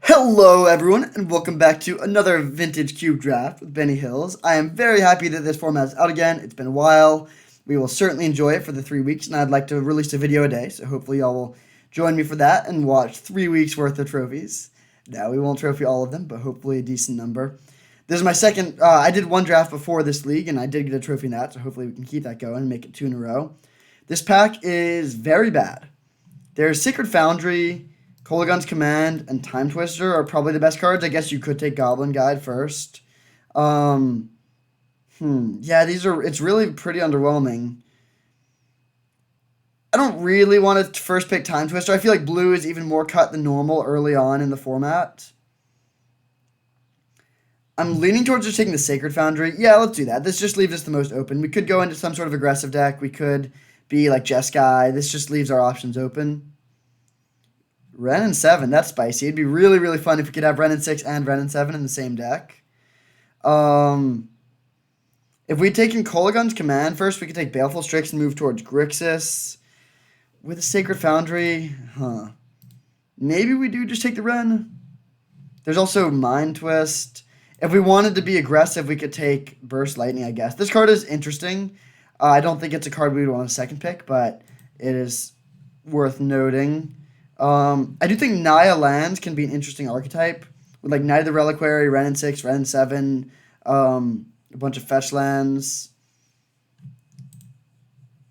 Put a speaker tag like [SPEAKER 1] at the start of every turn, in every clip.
[SPEAKER 1] Hello everyone and welcome back to another vintage cube draft with Bennyhillz. I am very happy that this format is out again. It's been a while. We will certainly enjoy it for the 3 weeks, and I'd like to release a video a day, so hopefully y'all will join me for that and watch 3 weeks worth of trophies. Now we won't trophy all of them, but hopefully a decent number. This is my second, I did one draft before this league and I did get a trophy in that, so hopefully we can keep that going and make it 2 in a row. This pack is very bad. There's Sacred Foundry, Kolaghan's Command, and Time Twister are probably the best cards. I guess you could take Goblin Guide first. Yeah, it's really pretty underwhelming. I don't really want to first pick Time Twister. I feel like blue is even more cut than normal early on in the format. I'm leaning towards just taking the Sacred Foundry. Yeah, let's do that. This just leaves us the most open. We could go into some sort of aggressive deck. We could be like Jeskai. This just leaves our options open. Ren and 7, that's spicy. It'd be really, really fun if we could have Ren and 6 and Ren and 7 in the same deck. If we'd taken Kolaghan's Command first, we could take Baleful Strix and move towards Grixis. With a Sacred Foundry, maybe we do just take the Ren. There's also Mind Twist. If we wanted to be aggressive, we could take Burst Lightning, I guess. This card is interesting. I don't think it's a card we would want a second pick, but it is worth noting. I do think Naya lands can be an interesting archetype with like Knight of the Reliquary, Ren and 6, Ren and 7, a bunch of fetch lands.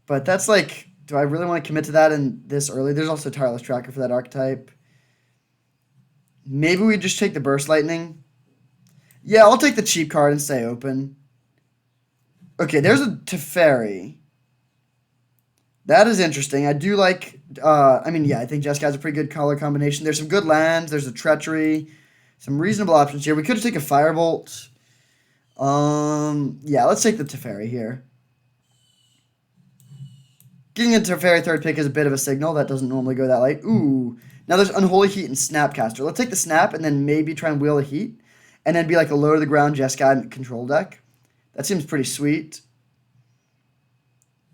[SPEAKER 1] But that's like, do I really want to commit to that in this early? There's also Tireless Tracker for that archetype. Maybe we just take the Burst Lightning. Yeah, I'll take the cheap card and stay open. Okay, there's a Teferi. That is interesting. I do like, I think Jeskai's a pretty good color combination. There's some good lands. There's a Treachery. Some reasonable options here. We could just take a Firebolt. Yeah, let's take the Teferi here. Getting a Teferi third pick is a bit of a signal. That doesn't normally go that late. Ooh. Now there's Unholy Heat and Snapcaster. Let's take the Snap and then maybe try and wheel a Heat. And then be like a low-to-the-ground Jeskai control deck. That seems pretty sweet.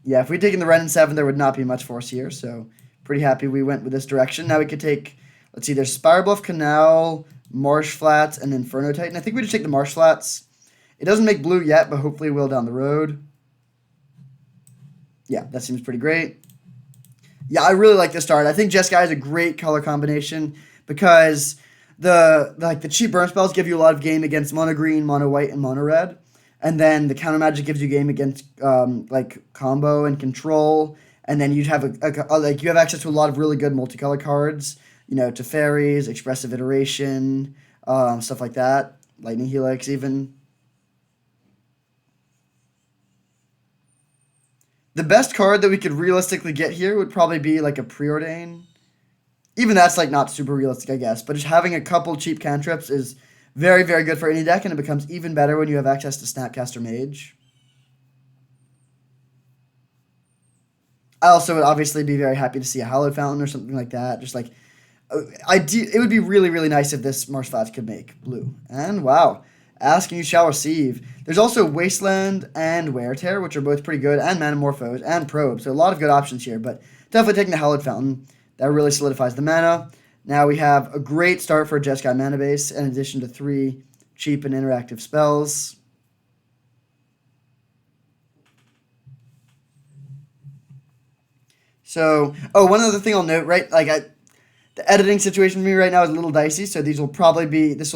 [SPEAKER 1] Yeah, if we'd taken the Ren and 7, there would not be much for us here, so pretty happy we went with this direction. Now we could take, let's see, there's Spirebluff Canal, Marsh Flats, and Inferno Titan. I think we just take the Marsh Flats. It doesn't make blue yet, but hopefully it will down the road. Yeah, that seems pretty great. Yeah, I really like this start. I think Jeskai is a great color combination because the cheap burn spells give you a lot of game against mono green, mono white, and mono red. And then the counter magic gives you game against combo and control, and then you'd have you have access to a lot of really good multicolor cards, Teferis, Expressive Iteration, stuff like that, Lightning Helix even. The best card that we could realistically get here would probably be like a Preordain. Even that's like not super realistic, I guess, but just having a couple cheap cantrips is very, very good for any deck, and it becomes even better when you have access to Snapcaster Mage. I also would obviously be very happy to see a Hallowed Fountain or something like that. Just like, it would be really, really nice if this Marsh Flats could make blue. And wow, ask and you shall receive. There's also Wasteland and Wear Tear, which are both pretty good, and Manamorphose and Probe. So a lot of good options here, but definitely taking the Hallowed Fountain. That really solidifies the mana. Now we have a great start for a Jeskai mana base, in addition to 3 cheap and interactive spells. So, one other thing I'll note, right? The editing situation for me right now is a little dicey, so this will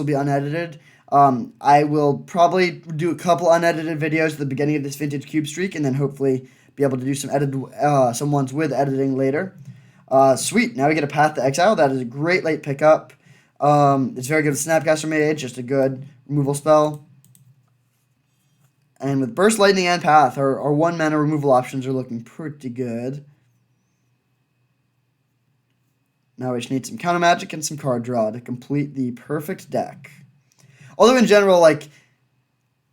[SPEAKER 1] be unedited. I will probably do a couple unedited videos at the beginning of this Vintage Cube streak, and then hopefully be able to do some ones with editing later. Sweet, now we get a Path to Exile. That is a great late pickup. It's very good with Snapcaster Mage, just a good removal spell. And with Burst Lightning and Path, our 1-mana removal options are looking pretty good. Now we just need some counter magic and some card draw to complete the perfect deck. Although in general,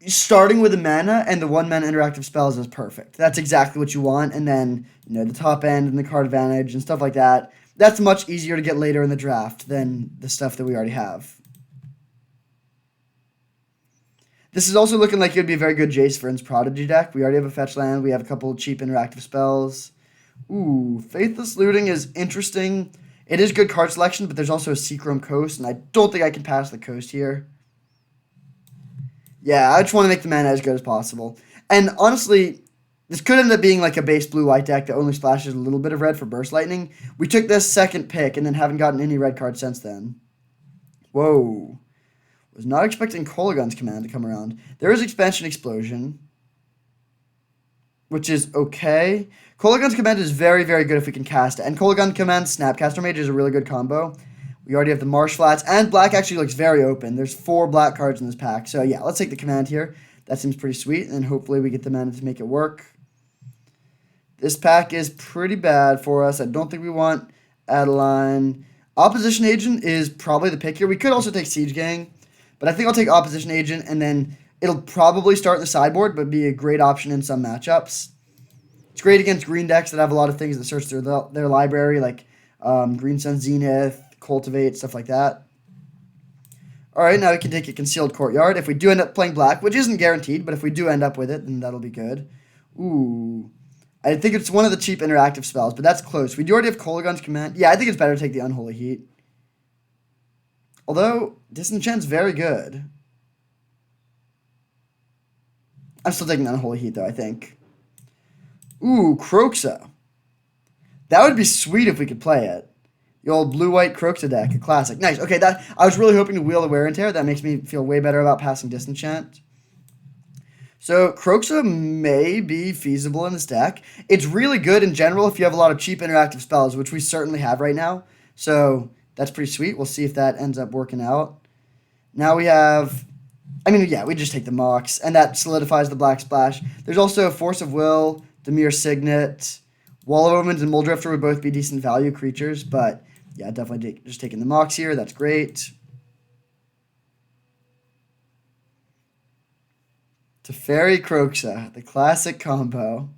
[SPEAKER 1] starting with the mana and the 1-mana interactive spells is perfect. That's exactly what you want, and then, the top end and the card advantage and stuff like that, that's much easier to get later in the draft than the stuff that we already have. This is also looking like it would be a very good Jace Vryn's Prodigy deck. We already have a fetch land. We have a couple cheap interactive spells. Ooh, Faithless Looting is interesting. It is good card selection, but there's also a Seachrome Coast, and I don't think I can pass the Coast here. Yeah, I just want to make the mana as good as possible. And honestly, this could end up being like a base blue-white deck that only splashes a little bit of red for Burst Lightning. We took this second pick and then haven't gotten any red cards since then. Whoa. Was not expecting Kolaghan's Command to come around. There is Expansion Explosion, which is okay. Kolaghan's Command is very, very good if we can cast it. And Kolaghan Command Snapcaster Mage is a really good combo. We already have the Marsh Flats, and black actually looks very open. There's 4 black cards in this pack. So yeah, let's take the command here. That seems pretty sweet, and hopefully we get the mana to make it work. This pack is pretty bad for us. I don't think we want Adeline. Opposition Agent is probably the pick here. We could also take Siege Gang, but I think I'll take Opposition Agent, and then it'll probably start in the sideboard, but be a great option in some matchups. It's great against green decks that have a lot of things that search through their library, like Green Sun Zenith, Cultivate, stuff like that. Alright, now we can take a Concealed Courtyard. If we do end up playing black, which isn't guaranteed, but if we do end up with it, then that'll be good. Ooh. I think it's one of the cheap interactive spells, but that's close. We do already have Kolaghan's Command. Yeah, I think it's better to take the Unholy Heat. Although, Disenchant's very good. I'm still taking the Unholy Heat, though, I think. Ooh, Kroxa. That would be sweet if we could play it. The old blue-white Kroxa deck, a classic. Nice. Okay, that I was really hoping to wheel the Wear and Tear. That makes me feel way better about passing Disenchant. So Kroxa may be feasible in this deck. It's really good in general if you have a lot of cheap interactive spells, which we certainly have right now. So that's pretty sweet. We'll see if that ends up working out. Now we have... I mean, yeah, we just take the Mox, and that solidifies the Black Splash. There's also Force of Will, Dimir Signet, Wall of Omens, and Muldrifter would both be decent value creatures, but... yeah, definitely just taking the Mox here. That's great. Teferi Kroxa, the classic combo.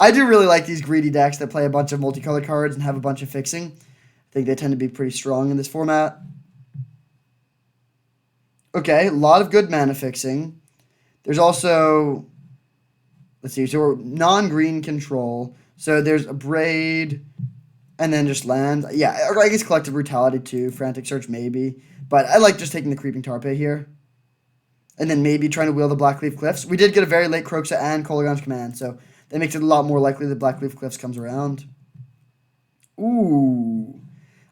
[SPEAKER 1] I do really like these greedy decks that play a bunch of multicolored cards and have a bunch of fixing. I think they tend to be pretty strong in this format. Okay, a lot of good mana fixing. There's also... let's see, so we're non-green control. So there's a Braid... and then just land. Yeah, or I guess Collective Brutality too. Frantic Search maybe. But I like just taking the Creeping Tarpe here. And then maybe trying to wheel the Blackleaf Cliffs. We did get a very late Kroxa and Kolaghan's Command, so that makes it a lot more likely that Blackleaf Cliffs comes around. Ooh.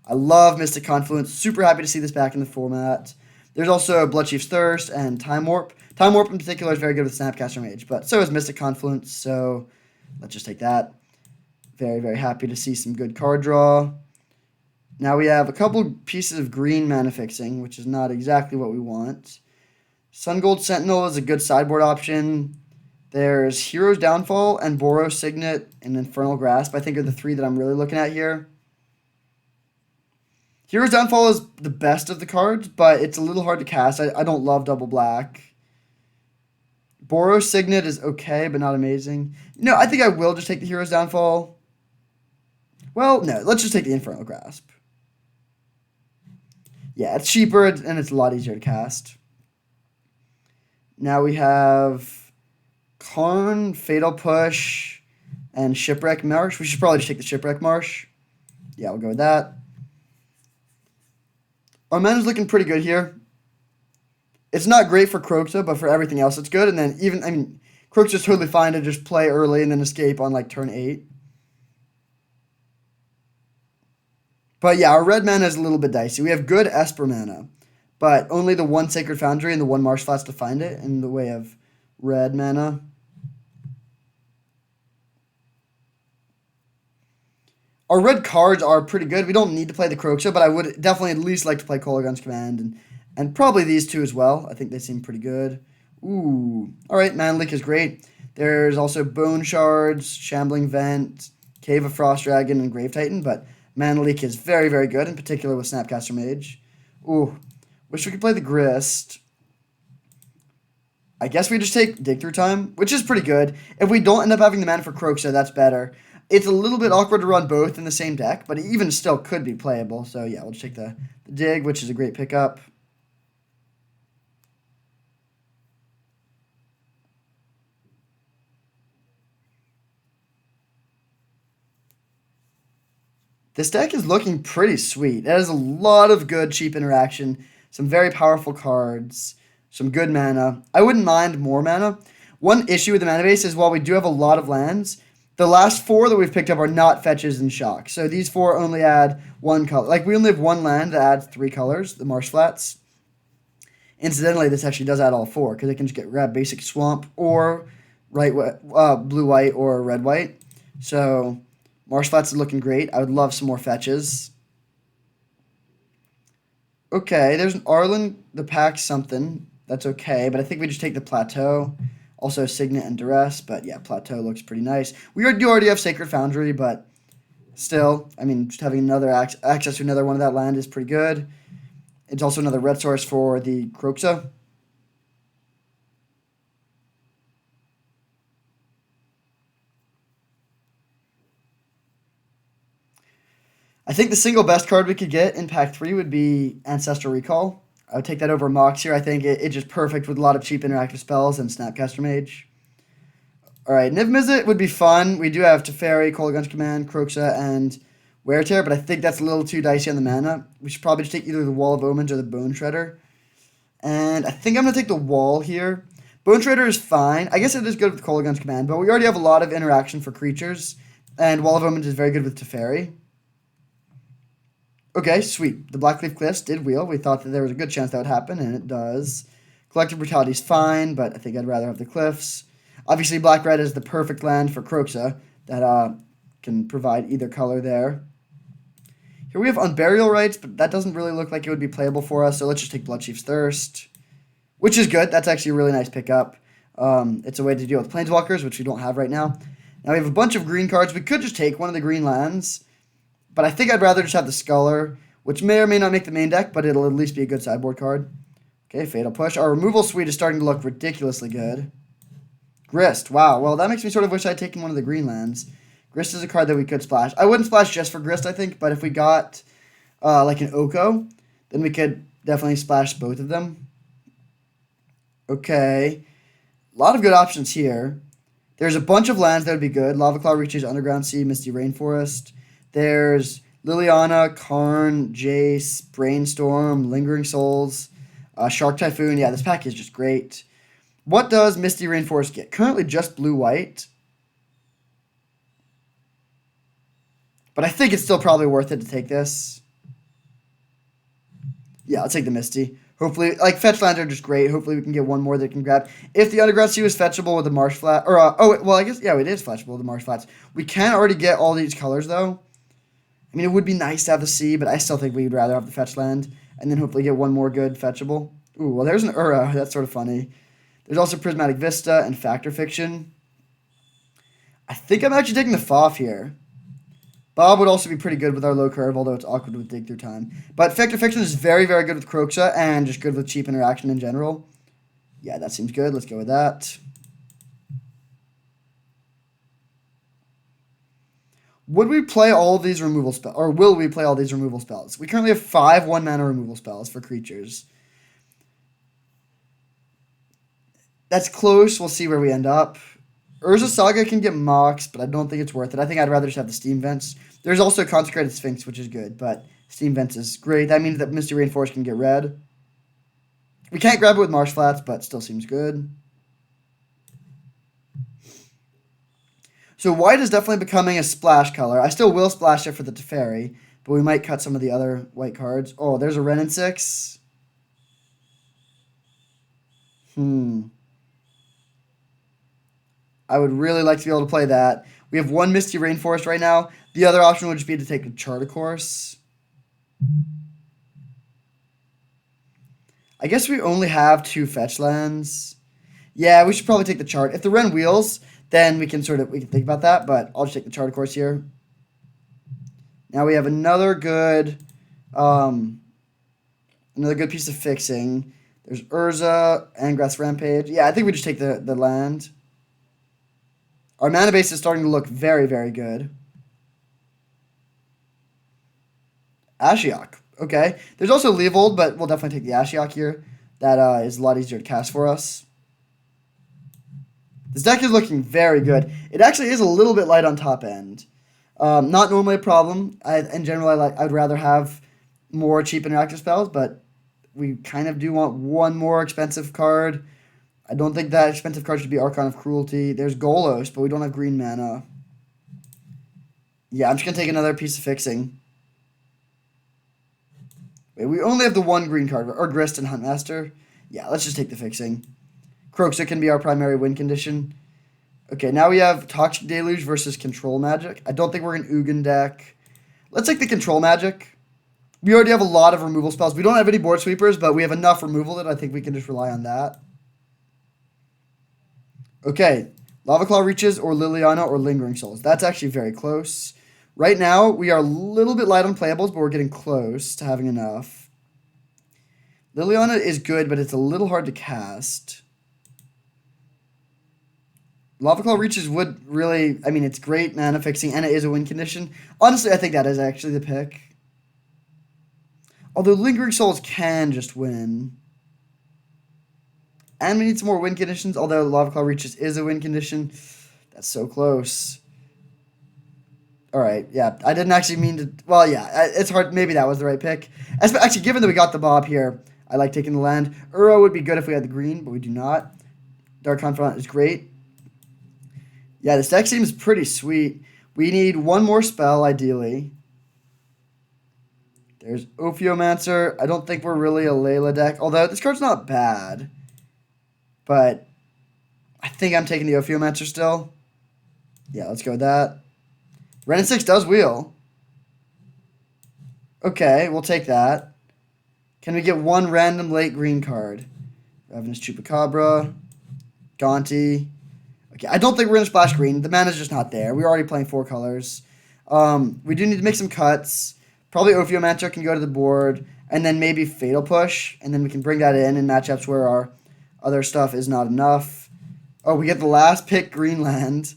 [SPEAKER 1] I love Mystic Confluence. Super happy to see this back in the format. There's also Bloodchief's Thirst and Time Warp. Time Warp in particular is very good with Snapcaster Mage, but so is Mystic Confluence, so let's just take that. Very, very happy to see some good card draw. Now we have a couple pieces of green mana fixing, which is not exactly what we want. Sun Gold Sentinel is a good sideboard option. There's Hero's Downfall and Boros Signet and Infernal Grasp, I think are the 3 that I'm really looking at here. Hero's Downfall is the best of the cards, but it's a little hard to cast. I don't love double black. Boros Signet is okay, but not amazing. No, I think I will just take the Hero's Downfall. Well, no, let's just take the Infernal Grasp. Yeah, it's cheaper and it's a lot easier to cast. Now we have Karn, Fatal Push, and Shipwreck Marsh. We should probably just take the Shipwreck Marsh. Yeah, we'll go with that. Our mana's looking pretty good here. It's not great for Kroxa, but for everything else it's good. And then even, I mean, Kroxa's totally fine to just play early and then escape on like turn 8. But yeah, our red mana is a little bit dicey. We have good Esper mana, but only the 1 Sacred Foundry and the 1 Marsh Flats to find it in the way of red mana. Our red cards are pretty good. We don't need to play the Kroxa, but I would definitely at least like to play Kolaghan's Command and probably these 2 as well. I think they seem pretty good. Ooh. Alright, Mana Leak is great. There's also Bone Shards, Shambling Vent, Cave of Frost Dragon, and Grave Titan, but Mana Leak is very, very good, in particular with Snapcaster Mage. Ooh, wish we could play the Grist. I guess we just take Dig Through Time, which is pretty good. If we don't end up having the mana for Kroxa, that's better. It's a little bit awkward to run both in the same deck, but it even still could be playable. So yeah, we'll just take the Dig, which is a great pickup. This deck is looking pretty sweet. It has a lot of good cheap interaction, some very powerful cards, some good mana. I wouldn't mind more mana. One issue with the mana base is while we do have a lot of lands, the last four that we've picked up are not fetches and shock. So these four only add one color. Like we only have one land that adds three colors, the Marsh Flats. Incidentally, this actually does add all four because it can just grab basic swamp or blue white or red white. So Marsh Flats is looking great. I would love some more fetches. Okay, there's an Arlen the pack something. That's okay, but I think we just take the Plateau. Also Signet and Duress, but yeah, Plateau looks pretty nice. We do already have Sacred Foundry, but still, I mean, just having another access to another one of that land is pretty good. It's also another red source for the Croxa. I think the single best card we could get in Pack 3 would be Ancestral Recall. I would take that over Mox here. I think it's just perfect with a lot of cheap interactive spells and Snapcaster Mage. Alright, Niv Mizzet would be fun. We do have Teferi, Kolaghan's Command, Croxa, and Wear Tear, but I think that's a little too dicey on the mana. We should probably just take either the Wall of Omens or the Bone Shredder. And I think I'm going to take the Wall here. Bone Shredder is fine. I guess it is good with Kolaghan's Command, but we already have a lot of interaction for creatures. And Wall of Omens is very good with Teferi. Okay, sweet. The Blackleaf Cliffs did wheel. We thought that there was a good chance that would happen, and it does. Collective Brutality is fine, but I think I'd rather have the Cliffs. Obviously, Black-Red is the perfect land for Croxa that can provide either color there. Here we have Unburial Rites, but that doesn't really look like it would be playable for us, so let's just take Bloodchief's Thirst, which is good. That's actually a really nice pickup. It's a way to deal with Planeswalkers, which we don't have right now. Now we have a bunch of green cards. We could just take one of the green lands, but I think I'd rather just have the Sculler, which may or may not make the main deck, but it'll at least be a good sideboard card. Okay, Fatal Push. Our removal suite is starting to look ridiculously good. Grist. Wow. Well, that makes me sort of wish I'd taken one of the green lands. Grist is a card that we could splash. I wouldn't splash just for Grist, I think, but if we got like an Oko, then we could definitely splash both of them. Okay. A lot of good options here. There's a bunch of lands that would be good. Lava Claw Reaches, Underground Sea, Misty Rainforest. There's Liliana, Karn, Jace, Brainstorm, Lingering Souls, Shark Typhoon. Yeah, this pack is just great. What does Misty Rainforest get? Currently just blue-white. But I think it's still probably worth it to take this. Yeah, I'll take the Misty. Hopefully, like, fetch lands are just great. Hopefully we can get one more that can grab. If the Underground Sea was fetchable with the Marsh Flat, or, I guess, yeah, it is fetchable with the Marsh Flats. We can already get all these colors, though. I mean, it would be nice to have the sea, but I still think we'd rather have the fetch land, and then hopefully get one more good fetchable. Ooh, well, there's an Ura. That's sort of funny. There's also Prismatic Vista and Factor Fiction. I think I'm actually taking the Foff here. Bob would also be pretty good with our low curve, although it's awkward with Dig Through Time. But Factor Fiction is very, very good with Croxa, and just good with cheap interaction in general. Yeah, that seems good. Let's go with that. Would we play all of these removal spells, or will we play all these removal spells? We currently have 5 1-mana removal spells for creatures. That's close. We'll see where we end up. Urza Saga can get Mox, but I don't think it's worth it. I think I'd rather just have the Steam Vents. There's also Consecrated Sphinx, which is good, but Steam Vents is great. That means that Misty Rainforest can get red. We can't grab it with Marsh Flats, but still seems good. So white is definitely becoming a splash color. I still will splash it for the Teferi, but we might cut some of the other white cards. Oh, there's a Wrenn and 6. I would really like to be able to play that. We have one Misty Rainforest right now. The other option would just be to take a Charter Course. I guess we only have 2 fetch lands. Yeah, we should probably take the chart. If the Wrenn wheels, then we can think about that, but I'll just take the Charter Course here. Now we have another good piece of fixing. There's Urza, Angrath's Rampage. Yeah, I think we just take the land. Our mana base is starting to look very, very good. Ashiok. Okay. There's also Leovold, but we'll definitely take the Ashiok here. That is a lot easier to cast for us. This deck is looking very good. It actually is a little bit light on top end. Not normally a problem. In general, I'd rather have more cheap interactive spells, but we kind of do want one more expensive card. I don't think that expensive card should be Archon of Cruelty. There's Golos, but we don't have green mana. Yeah, I'm just going to take another piece of fixing. Wait, we only have the one green card, or Grist and Huntmaster. Yeah, let's just take the fixing. Croxa can be our primary win condition. Okay, now we have Toxic Deluge versus Control Magic. I don't think we're an Ugin deck. Let's take the Control Magic. We already have a lot of removal spells. We don't have any board sweepers, but we have enough removal that I think we can just rely on that. Okay, Lava Claw Reaches or Liliana or Lingering Souls. That's actually very close. Right now, we are a little bit light on playables, but we're getting close to having enough. Liliana is good, but it's a little hard to cast. Lava Claw Reaches would really... I mean, it's great mana fixing, and it is a win condition. Honestly, I think that is actually the pick. Although Lingering Souls can just win. And we need some more win conditions, although Lava Claw Reaches is a win condition. That's so close. Alright, yeah. I didn't actually mean to... Well, yeah, it's hard. Maybe that was the right pick. Actually, given that we got the Bob here, I like taking the land. Uro would be good if we had the green, but we do not. Dark Confidant is great. Yeah, this deck seems pretty sweet. We need one more spell, ideally. There's Ophiomancer. I don't think we're really a Layla deck, although this card's not bad. But I think I'm taking the Ophiomancer still. Yeah, let's go with that. Ren 6 does wheel. Okay, we'll take that. Can we get one random late green card? Ravenous Chupacabra. Gaunty. Okay, I don't think we're going to splash green. The mana's just not there. We're already playing 4 colors. We do need to make some cuts. Probably Ophiomancer can go to the board. And then maybe Fatal Push. And then we can bring that in matchups where our other stuff is not enough. Oh, we get the last pick Greenland.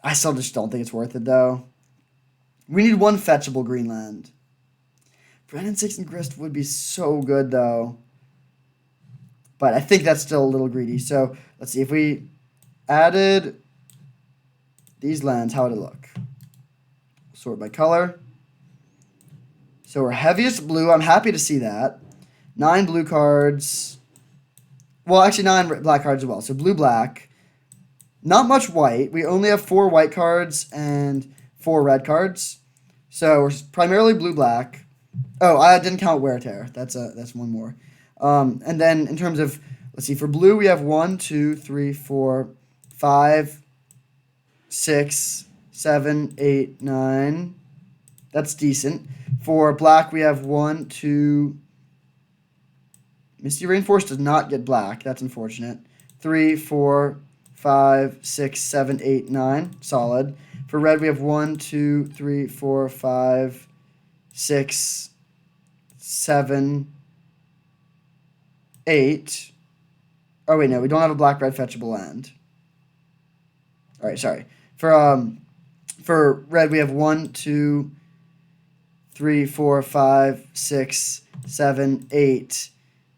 [SPEAKER 1] I still just don't think it's worth it, though. We need one fetchable Greenland. Brennan 6 and Grist would be so good, though. But I think that's still a little greedy. So, let's see. If we added these lands, how would it look? Sort by color. So, we're heaviest blue. I'm happy to see that. 9 blue cards. Well, actually, 9 black cards as well. So, blue-black. Not much white. We only have 4 white cards and 4 red cards. So, we're primarily blue-black. Oh, I didn't count Wear Tear. That's one more. And then in terms of, let's see, for blue we have 1, 2, 3, 4, 5, 6, 7, 8, 9. That's decent. For black we have 1, 2. Misty Rainforest does not get black. That's unfortunate. 3, 4, 5, 6, 7, 8, 9. Solid. For red we have 1, 2, 3, 4, 5, 6, 7, 8. Oh wait, no, we don't have a black-red fetchable land. All right, sorry. For red, we have 1, 2, 3, 4, 5, 6, 7, 8,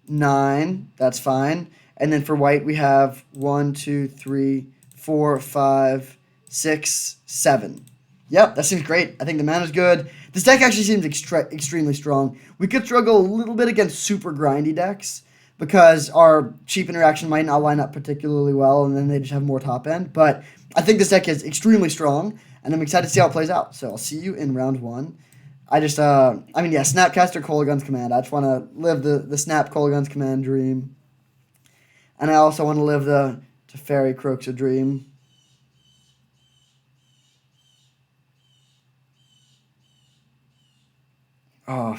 [SPEAKER 1] 9. That's fine. And then for white, we have 1, 2, 3, 4, 5, 6, 7. Yep, that seems great. I think the mana's good. This deck actually seems extremely strong. We could struggle a little bit against super grindy decks because our cheap interaction might not line up particularly well, and then they just have more top end. But I think this deck is extremely strong, and I'm excited to see how it plays out. So I'll see you in round 1. Snapcaster Kolaghan's Command. I just want to live the Snap Kolaghan's Command dream. And I also want to live the Teferi Croxa dream. Oh.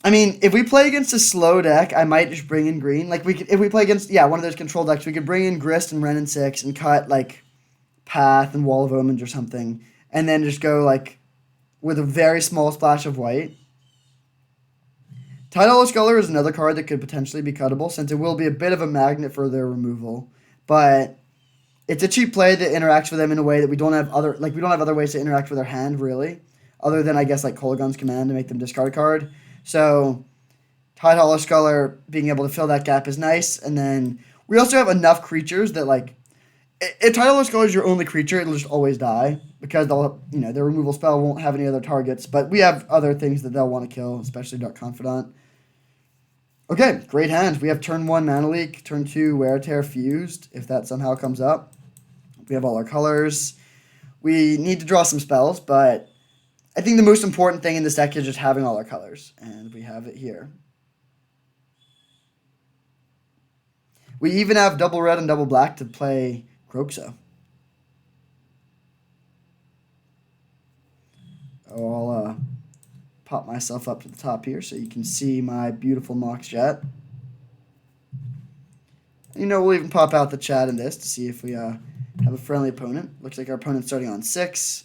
[SPEAKER 1] I mean, if we play against a slow deck, I might just bring in green. Like if we play against one of those control decks, we could bring in Grist and Ren 6 and cut like Path and Wall of Omens or something, and then just go like with a very small splash of white. Tidal Sculler is another card that could potentially be cuttable, since it will be a bit of a magnet for their removal. But it's a cheap play that interacts with them in a way that we don't have other ways to interact with our hand really, other than I guess like Kolaghan's Command to make them discard a card. So Tide Hollow Sculler being able to fill that gap is nice, and then we also have enough creatures that like If Tidal Skull is your only creature, it'll just always die because their removal spell won't have any other targets. But we have other things that they'll want to kill, especially Dark Confidant. Okay, great hand. We have turn 1 Mana Leak, turn 2 Wear Tear Fused, if that somehow comes up. We have all our colors. We need to draw some spells, but I think the most important thing in this deck is just having all our colors, and we have it here. We even have double red and double black to play Kroxa. I'll pop myself up to the top here so you can see my beautiful Mox Jet. We'll even pop out the chat in this to see if we have a friendly opponent. Looks like our opponent's starting on 6.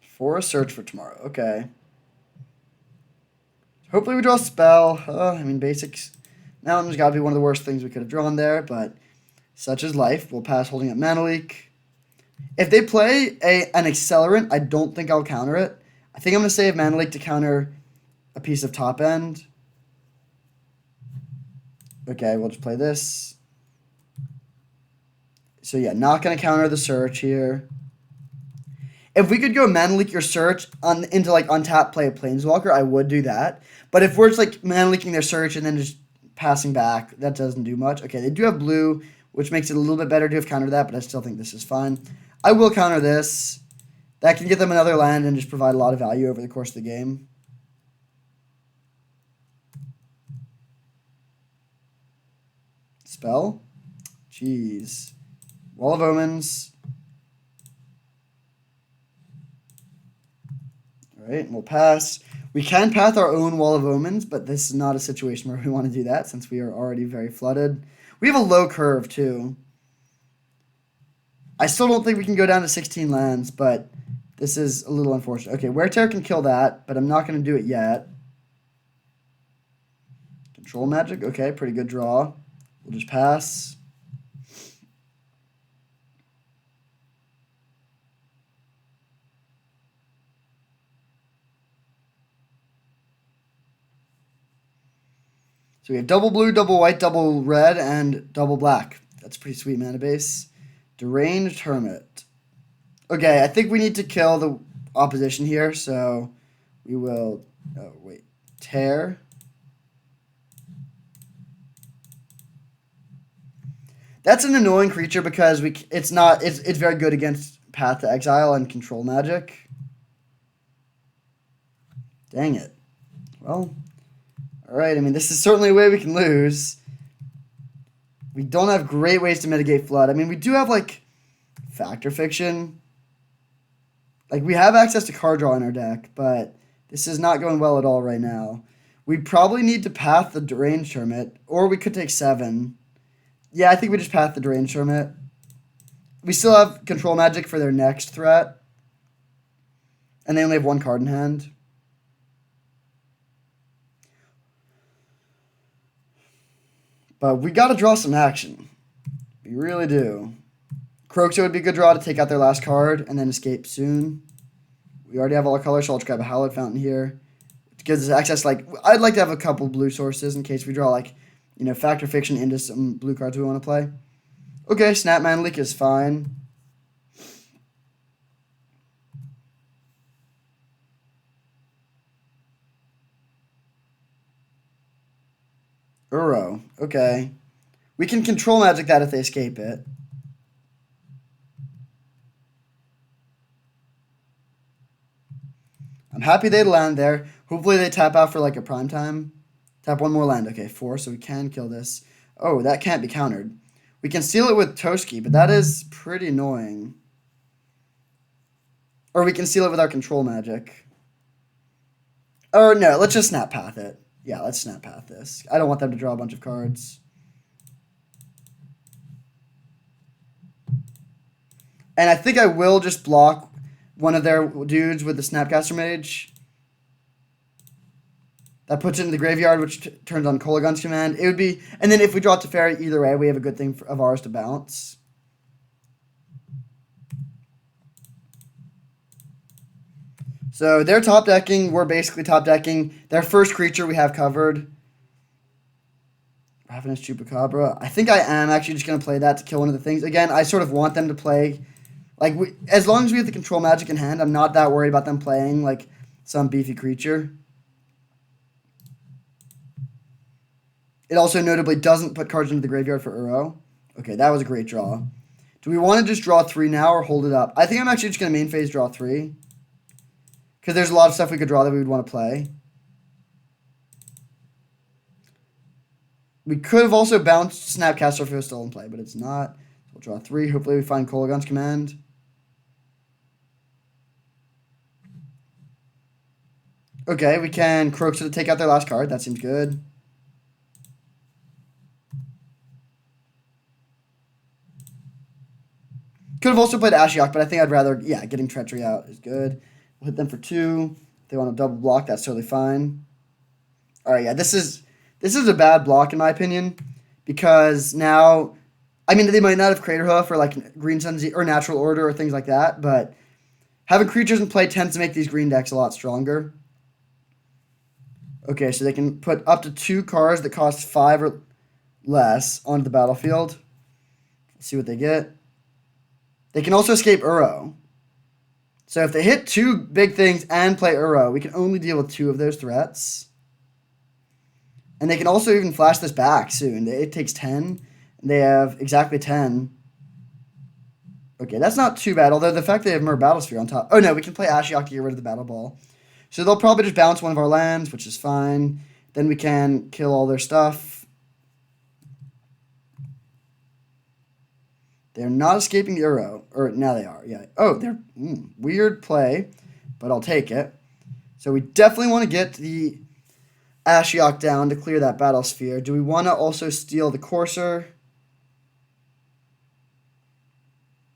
[SPEAKER 1] For a Search for Tomorrow. Okay. Hopefully we draw a spell. Basics. Mountain's got to be one of the worst things we could have drawn there, but such is life. We'll pass holding up Mana Leak. If they play an Accelerant, I don't think I'll counter it. I think I'm going to save Mana Leak to counter a piece of top end. Okay, we'll just play this. So yeah, not going to counter the Search here. If we could go Mana Leak your Search into untap play a Planeswalker, I would do that. But if we're just Mana Leaking their Search and then just passing back, that doesn't do much. Okay, they do have blue, which makes it a little bit better to have countered that, but I still think this is fine. I will counter this. That can get them another land and just provide a lot of value over the course of the game. Spell. Jeez. Wall of Omens. Alright, we'll pass. We can path our own Wall of Omens, but this is not a situation where we want to do that since we are already very flooded. We have a low curve, too. I still don't think we can go down to 16 lands, but this is a little unfortunate. Okay, Wear Tear can kill that, but I'm not going to do it yet. Control Magic. Okay, pretty good draw. We'll just pass. So we have double blue, double white, double red, and double black. That's a pretty sweet mana base. Deranged Hermit. Okay, I think we need to kill the opposition here, so we will... Oh, wait. Tear. That's an annoying creature because it's very good against Path to Exile and Control Magic. Dang it. Well... Alright, this is certainly a way we can lose. We don't have great ways to mitigate Flood. We do have, Factor Fiction. We have access to card draw in our deck, but this is not going well at all right now. We probably need to path the Deranged Hermit, or we could take 7. Yeah, I think we just path the Deranged Hermit. We still have Control Magic for their next threat. And they only have 1 card in hand. But we got to draw some action. We really do. Kroxa would be a good draw to take out their last card and then escape soon. We already have all our colors, so I'll just grab a Hallowed Fountain here. It gives us access, I'd like to have a couple blue sources in case we draw, Factor Fiction into some blue cards we want to play. Okay, Snap Mana Leak is fine. Uro. Okay. We can Control Magic that if they escape it. I'm happy they land there. Hopefully they tap out for a prime time. Tap 1 more land. Okay, 4, so we can kill this. Oh, that can't be countered. We can seal it with Toski, but that is pretty annoying. Or we can seal it with our Control Magic. Or no, let's just Snap Path it. Yeah, let's Snap Path this. I don't want them to draw a bunch of cards. And I think I will just block one of their dudes with the Snapcaster Mage. That puts it in the graveyard, which turns on Kolagon's command. It would be... And then if we draw Teferi, either way, we have a good thing of ours to bounce. So they're top decking. We're basically top decking. Their first creature we have covered. Ravenous Chupacabra. I think I am actually just going to play that to kill one of the things. Again, I sort of want them to play... Like, as long as we have the control magic in hand, I'm not that worried about them playing, like, some beefy creature. It also notably doesn't put cards into the graveyard for Uro. Okay, that was a great draw. Do we want to just draw 3 now or hold it up? I think I'm actually just going to main phase draw 3. Because there's a lot of stuff we could draw that we would want to play. We could have also bounced Snapcaster if it was still in play, but it's not. We'll draw 3. Hopefully we find Kolaghan's Command. Okay, we can Kroxa to take out their last card. That seems good. Could have also played Ashiok, but I think I'd rather, yeah, getting Treachery out is good. We'll hit them for 2. If they want to double block, that's totally fine. All right, yeah, this is a bad block in my opinion, because now, I mean, they might not have Crater Hoof or like Green Sun's or Natural Order or things like that, but having creatures in play tends to make these green decks a lot stronger. Okay, so they can put up to 2 cards that cost 5 or less onto the battlefield. Let's see what they get. They can also escape Uro. So if they hit 2 big things and play Uro, we can only deal with 2 of those threats. And they can also even flash this back soon. It takes 10. And they have exactly 10. Okay, that's not too bad. Although the fact they have Mer Battlesphere on top. Oh no, we can play Ashiok to get rid of the Battle Ball. So they'll probably just bounce one of our lands, which is fine. Then we can kill all their stuff. They're not escaping the Uro. Or now they are, yeah. Oh, they're weird play, but I'll take it. So we definitely want to get the Ashiok down to clear that Battle Sphere. Do we want to also steal the Courser?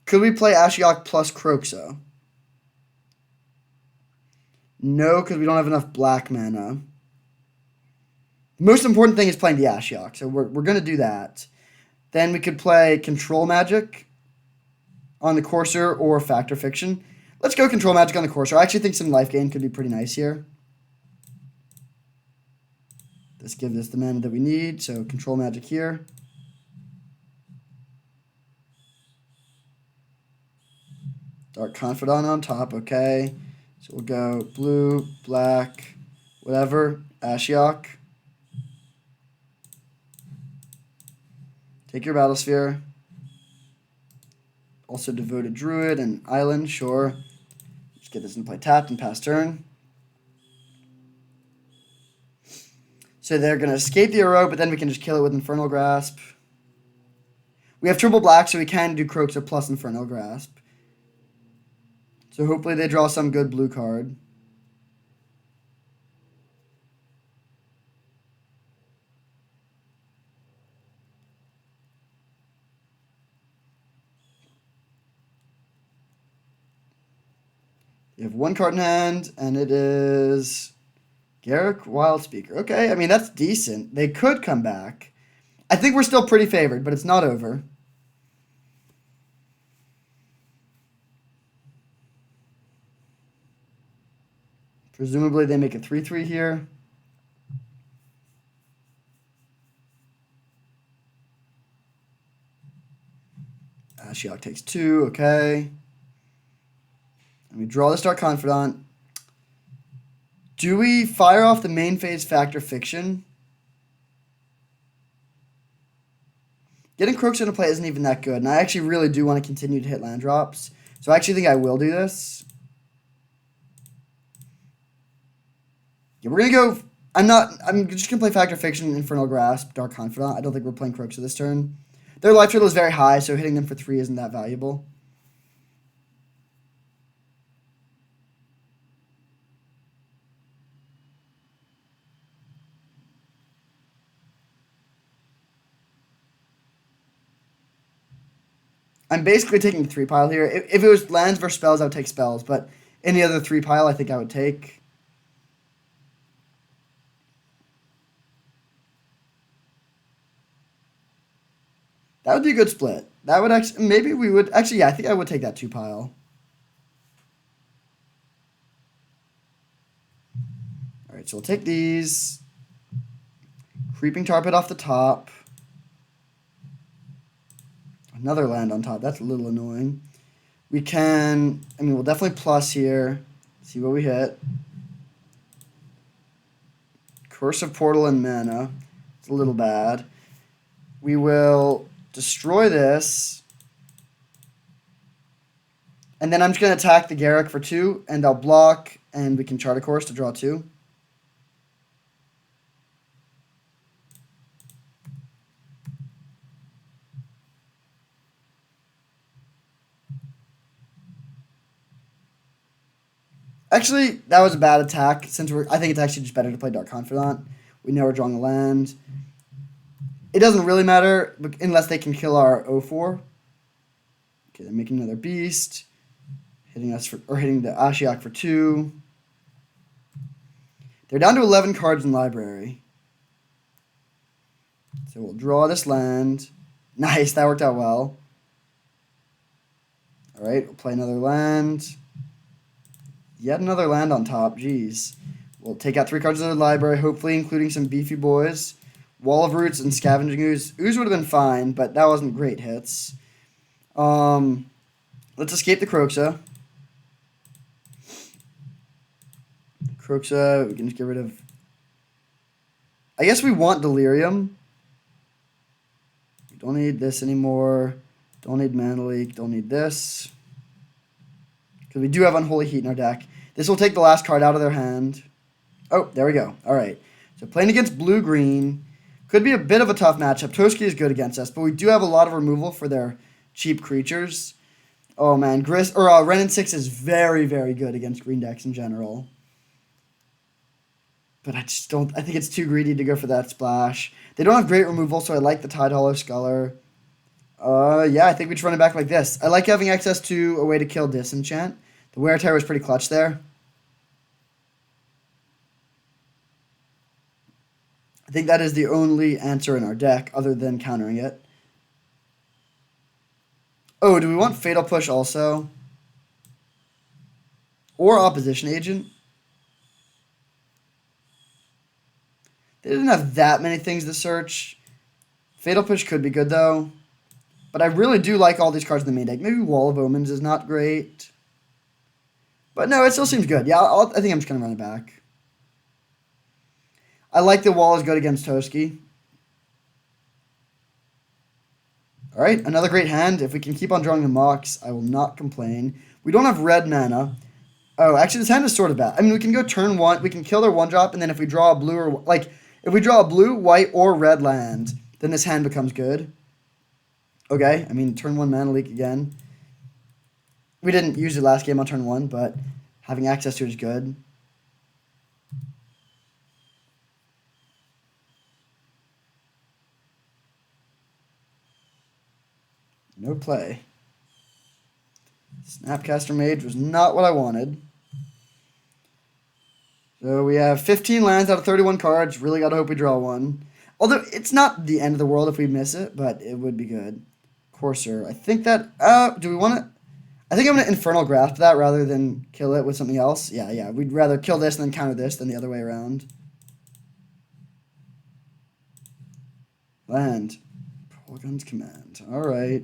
[SPEAKER 1] Could we play Ashiok plus Kroxa? No, because we don't have enough black mana. The most important thing is playing the Ashiok, so we're going to do that. Then we could play Control Magic on the Courser or Factor Fiction. Let's go Control Magic on the Courser. I actually think some life gain could be pretty nice here. This gives us the mana that we need, so Control Magic here. Dark Confidant on top, okay. So we'll go blue, black, whatever, Ashiok. Take your Battle Sphere. Also Devoted Druid and Island, sure. Just get this in play tapped and pass turn. So they're going to escape the Uro, but then we can just kill it with Infernal Grasp. We have triple black, so we can do Kroxa plus Infernal Grasp. So hopefully they draw some good blue card. You have 1 card in hand, and it is Garruk Wildspeaker. Okay, I mean, that's decent. They could come back. I think we're still pretty favored, but it's not over. Presumably they make a 3-3 here. Ashiok takes 2, okay. And we draw the Dark Confidant. Do we fire off the main phase Factor Fiction? Getting Kroxa into play isn't even that good, and I actually really do want to continue to hit land drops. So I actually think I will do this. Yeah, we're going to go... I'm just going to play Factor Fiction, Infernal Grasp, Dark Confidant. I don't think we're playing Kroxa this turn. Their life total is very high, so hitting them for 3 isn't that valuable. I'm basically taking the 3 pile here. If it was lands versus spells, I would take spells, but any other 3 pile I think I would take. That would be a good split. That would actually, maybe we would, actually, yeah, I think I would take that 2 pile. All right, so we'll take these. Creeping Tar Pit off the top. Another land on top. That's a little annoying. We can... I mean, we'll definitely plus here. See what we hit. Cursive Portal and mana. It's a little bad. We will destroy this. And then I'm just going to attack the Garrick for 2. And I'll block. And we can Chart a Course to draw 2. Actually, that was a bad attack. I think it's actually just better to play Dark Confidant. We know we're drawing a land. It doesn't really matter unless they can kill our 0-4. Okay, they're making another beast. Hitting the Ashiok for 2. They're down to 11 cards in library. So we'll draw this land. Nice, that worked out well. Alright, we'll play another land. Yet another land on top, jeez. We'll take out 3 cards of the library, hopefully including some beefy boys. Wall of Roots and Scavenging Ooze. Ooze would have been fine, but that wasn't great hits. Let's escape the Kroxa. Kroxa, we can just get rid of... I guess we want Delirium. We don't need this anymore. Don't need Mana Leak. Don't need this. Because we do have Unholy Heat in our deck. This will take the last card out of their hand. Oh, there we go. All right. So playing against blue-green could be a bit of a tough matchup. Toski is good against us, but we do have a lot of removal for their cheap creatures. Oh, man. Wrenn and 6 is very, very good against green decks in general. But I just don't... I think it's too greedy to go for that splash. They don't have great removal, so I like the Tide Hollow Sculler. Yeah, I think we just run it back like this. I like having access to a way to kill Disenchant. The Wear Tear was pretty clutch there. I think that is the only answer in our deck other than countering it. Oh, do we want Fatal Push also? Or Opposition Agent? They didn't have that many things to search. Fatal Push could be good, though. But I really do like all these cards in the main deck. Maybe Wall of Omens is not great. But no, it still seems good. Yeah, I think I'm just going to run it back. I like the Wall is good against Toski. Alright, another great hand. If we can keep on drawing the Mox, I will not complain. We don't have red mana. Oh, actually, this hand is sort of bad. I mean, we can go turn 1. We can kill their 1-drop, and then if we draw a blue or... Like, if we draw a blue, white, or red land, then this hand becomes good. Okay, I mean, turn 1 Mana Leak again. We didn't use it last game on turn 1, but having access to it is good. No play. Snapcaster Mage was not what I wanted. So we have 15 lands out of 31 cards. Really got to hope we draw one. Although it's not the end of the world if we miss it, but it would be good. Courser. I think that... do we want to... I think I'm going to Infernal Grasp that rather than kill it with something else. Yeah. We'd rather kill this and then counter this than the other way around. Land. Polgon's Command. Alright.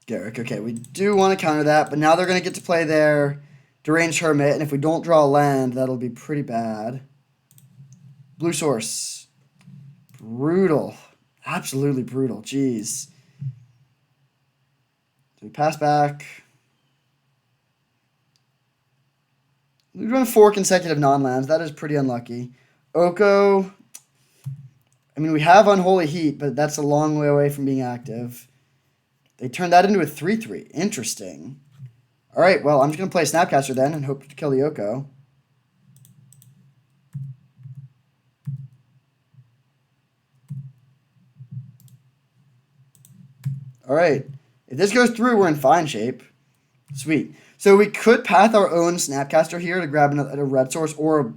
[SPEAKER 1] Garrick. Okay, we do want to counter that, but now they're going to get to play their Deranged Hermit, and if we don't draw a land, that'll be pretty bad. Blue Source. Brutal. Absolutely brutal. Jeez. So we pass back. We run 4 consecutive non-lands. That is pretty unlucky. Oko. I mean, we have Unholy Heat, but that's a long way away from being active. They turned that into a 3/3. Interesting. All right, well, I'm just going to play Snapcaster then and hope to kill the Oko. All right. If this goes through, we're in fine shape. Sweet. So we could path our own Snapcaster here to grab a red source, or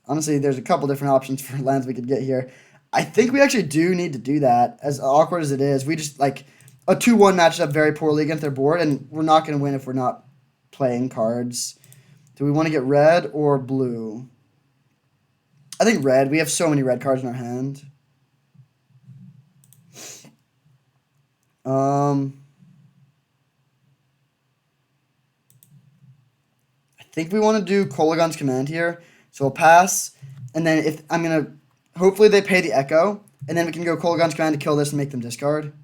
[SPEAKER 1] honestly, there's a couple different options for lands we could get here. I think we actually do need to do that. As awkward as it is, we just, like, a 2-1 matches up very poorly against their board, and we're not going to win if we're not playing cards. Do we want to get red or blue? I think red. We have so many red cards in our hand. I think we want to do Kolagon's Command here. So we'll pass, and then if I'm going to... Hopefully they pay the Echo, and then we can go Kolagon's Command to kill this and make them discard.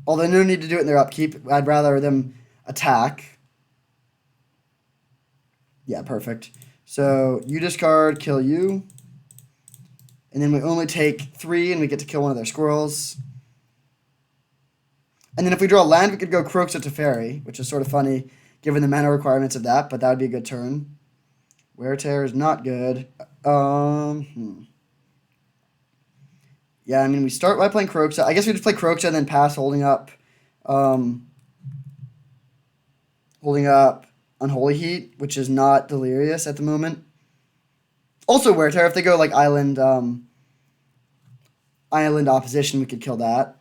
[SPEAKER 1] Although no need to do it in their upkeep. I'd rather them attack. Yeah, perfect. So you discard, kill you. And then we only take 3 and we get to kill one of their squirrels. And then if we draw land, we could go Kroxa to Fairy, which is sort of funny given the mana requirements of that, but that would be a good turn. Wear Tear is not good. Yeah, I mean, we start by playing Kroxa. I guess we just play Kroxa and then pass holding up Unholy Heat, which is not Delirious at the moment. Also Wear Tear, if they go like Island Opposition, we could kill that.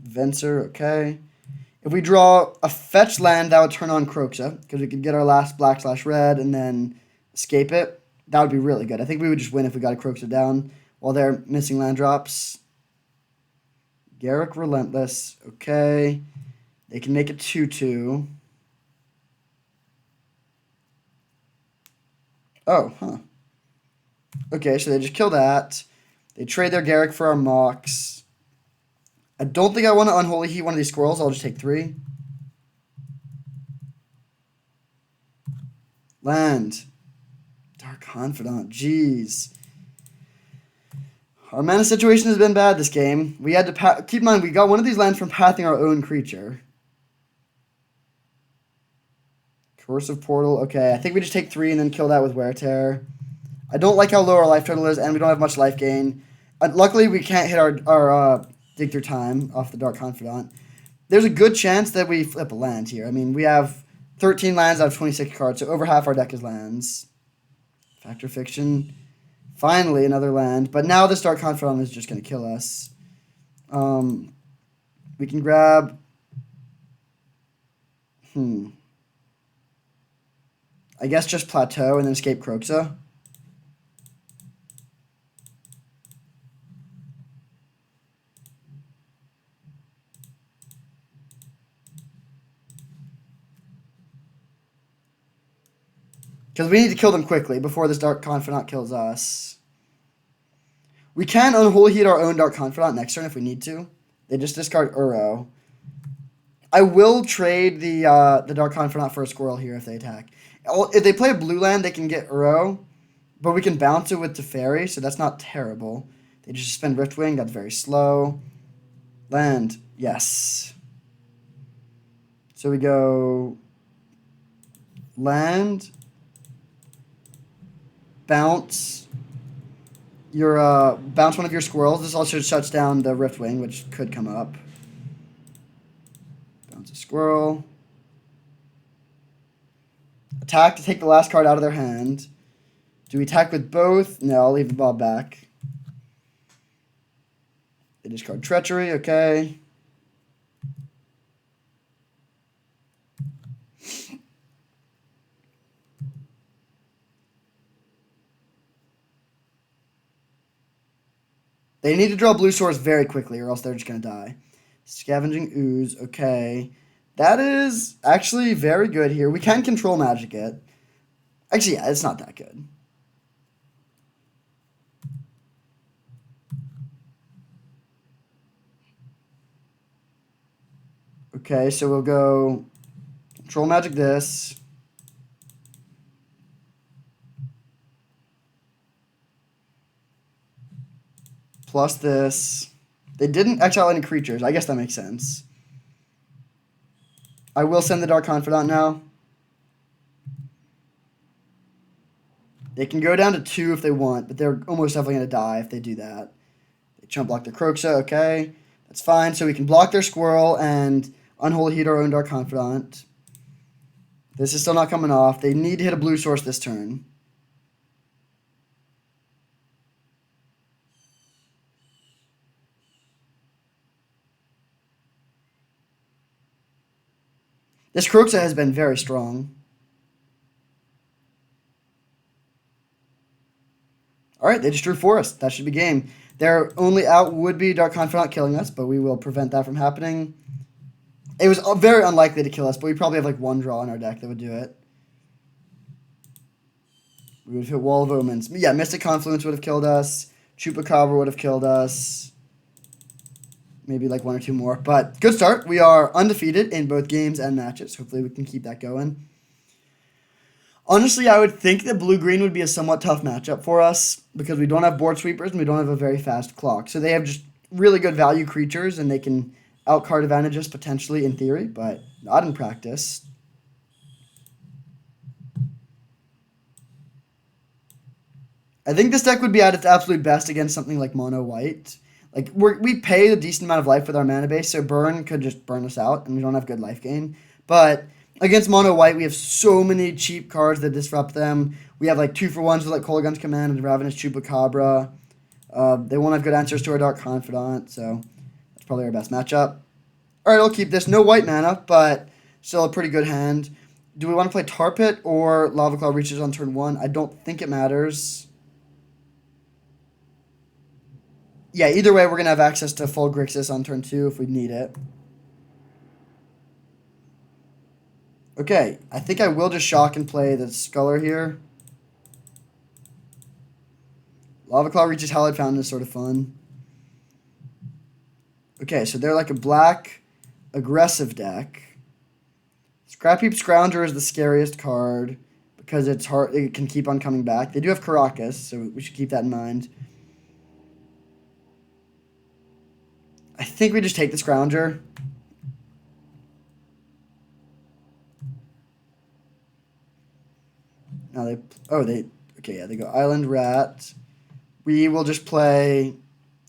[SPEAKER 1] Venser, okay. If we draw a fetch land, that would turn on Kroxa, because we could get our last black/red and then escape it. That would be really good. I think we would just win if we got a Kroxa down while they're missing land drops. Garruk Relentless, okay. They can make it 2/2. Oh, huh. Okay, so they just kill that. They trade their Garruk for our Mox. I don't think I want to Unholy Heat one of these squirrels. I'll just take 3. Land. Dark Confidant. Jeez. Our mana situation has been bad this game. We had to keep in mind, we got one of these lands from pathing our own creature. Corrosive Portal. Okay, I think we just take 3 and then kill that with Wear Tear. I don't like how low our life total is, and we don't have much life gain. Luckily, we can't hit our dig through time off the Dark Confidant. There's a good chance that we flip a land here. I mean, we have 13 lands out of 26 cards, so over half our deck is lands. Factor Fiction. Finally, another land. But now this Dark Confidant is just going to kill us. We can grab... I guess just Plateau and then escape Kroxa. Because we need to kill them quickly before this Dark Confidant kills us. We can Unholy Heat our own Dark Confidant next turn if we need to. They just discard Uro. I will trade the Dark Confidant for a squirrel here if they attack. If they play a blue land, they can get Uro. But we can bounce it with Teferi, so that's not terrible. They just spend Riftwing. That's very slow. Land. Yes. So we go... Land... Bounce bounce one of your squirrels. This also shuts down the Riftwing, which could come up. Bounce a squirrel. Attack to take the last card out of their hand. Do we attack with both? No, I'll leave the ball back. They discard Treachery, okay. They need to draw blue source very quickly or else they're just going to die. Scavenging Ooze, okay. That is actually very good here. We can control magic it. Actually, yeah, it's not that good. Okay, so we'll go control magic this. Plus this. They didn't exile any creatures. I guess that makes sense. I will send the Dark Confidant now. They can go down to 2 if they want, but they're almost definitely going to die if they do that. They chump block their Kroxa, okay. That's fine. So we can block their squirrel and Unholy Heat our own Dark Confidant. This is still not coming off. They need to hit a blue source this turn. This Kroxa has been very strong. Alright, they just drew Forest. That should be game. Their only out would be Dark Confidant killing us, but we will prevent that from happening. It was very unlikely to kill us, but we probably have like one draw in our deck that would do it. We would hit Wall of Omens. Yeah, Mystic Confluence would have killed us. Chupacabra would have killed us. Maybe like one or two more. But good start. We are undefeated in both games and matches. Hopefully we can keep that going. Honestly, I would think that blue-green would be a somewhat tough matchup for us because we don't have board sweepers and we don't have a very fast clock. So they have just really good value creatures and they can out-card advantage us potentially in theory, but not in practice. I think this deck would be at its absolute best against something like mono-white. Like, we pay a decent amount of life with our mana base, so burn could just burn us out, and we don't have good life gain. But against mono-white, we have so many cheap cards that disrupt them. We have, like, 2-for-1s with, like, Kolaghan's Command and Ravenous Chupacabra. They won't have good answers to our Dark Confidant, so that's probably our best matchup. Alright, I'll keep this. No white mana, but still a pretty good hand. Do we want to play Tar Pit or Lava Claw Reaches on turn 1? I don't think it matters. Yeah, either way, we're going to have access to full Grixis on turn 2 if we need it. Okay, I think I will just shock and play the Sculler here. Lava Claw Reaches Hallowed Fountain is sort of fun. Okay, so they're like a black aggressive deck. Scrap Heap Scrounger is the scariest card because it's hard. It can keep on coming back. They do have Caracas, so we should keep that in mind. I think we just take the Scrounger. Now they go Island Rat. We will just play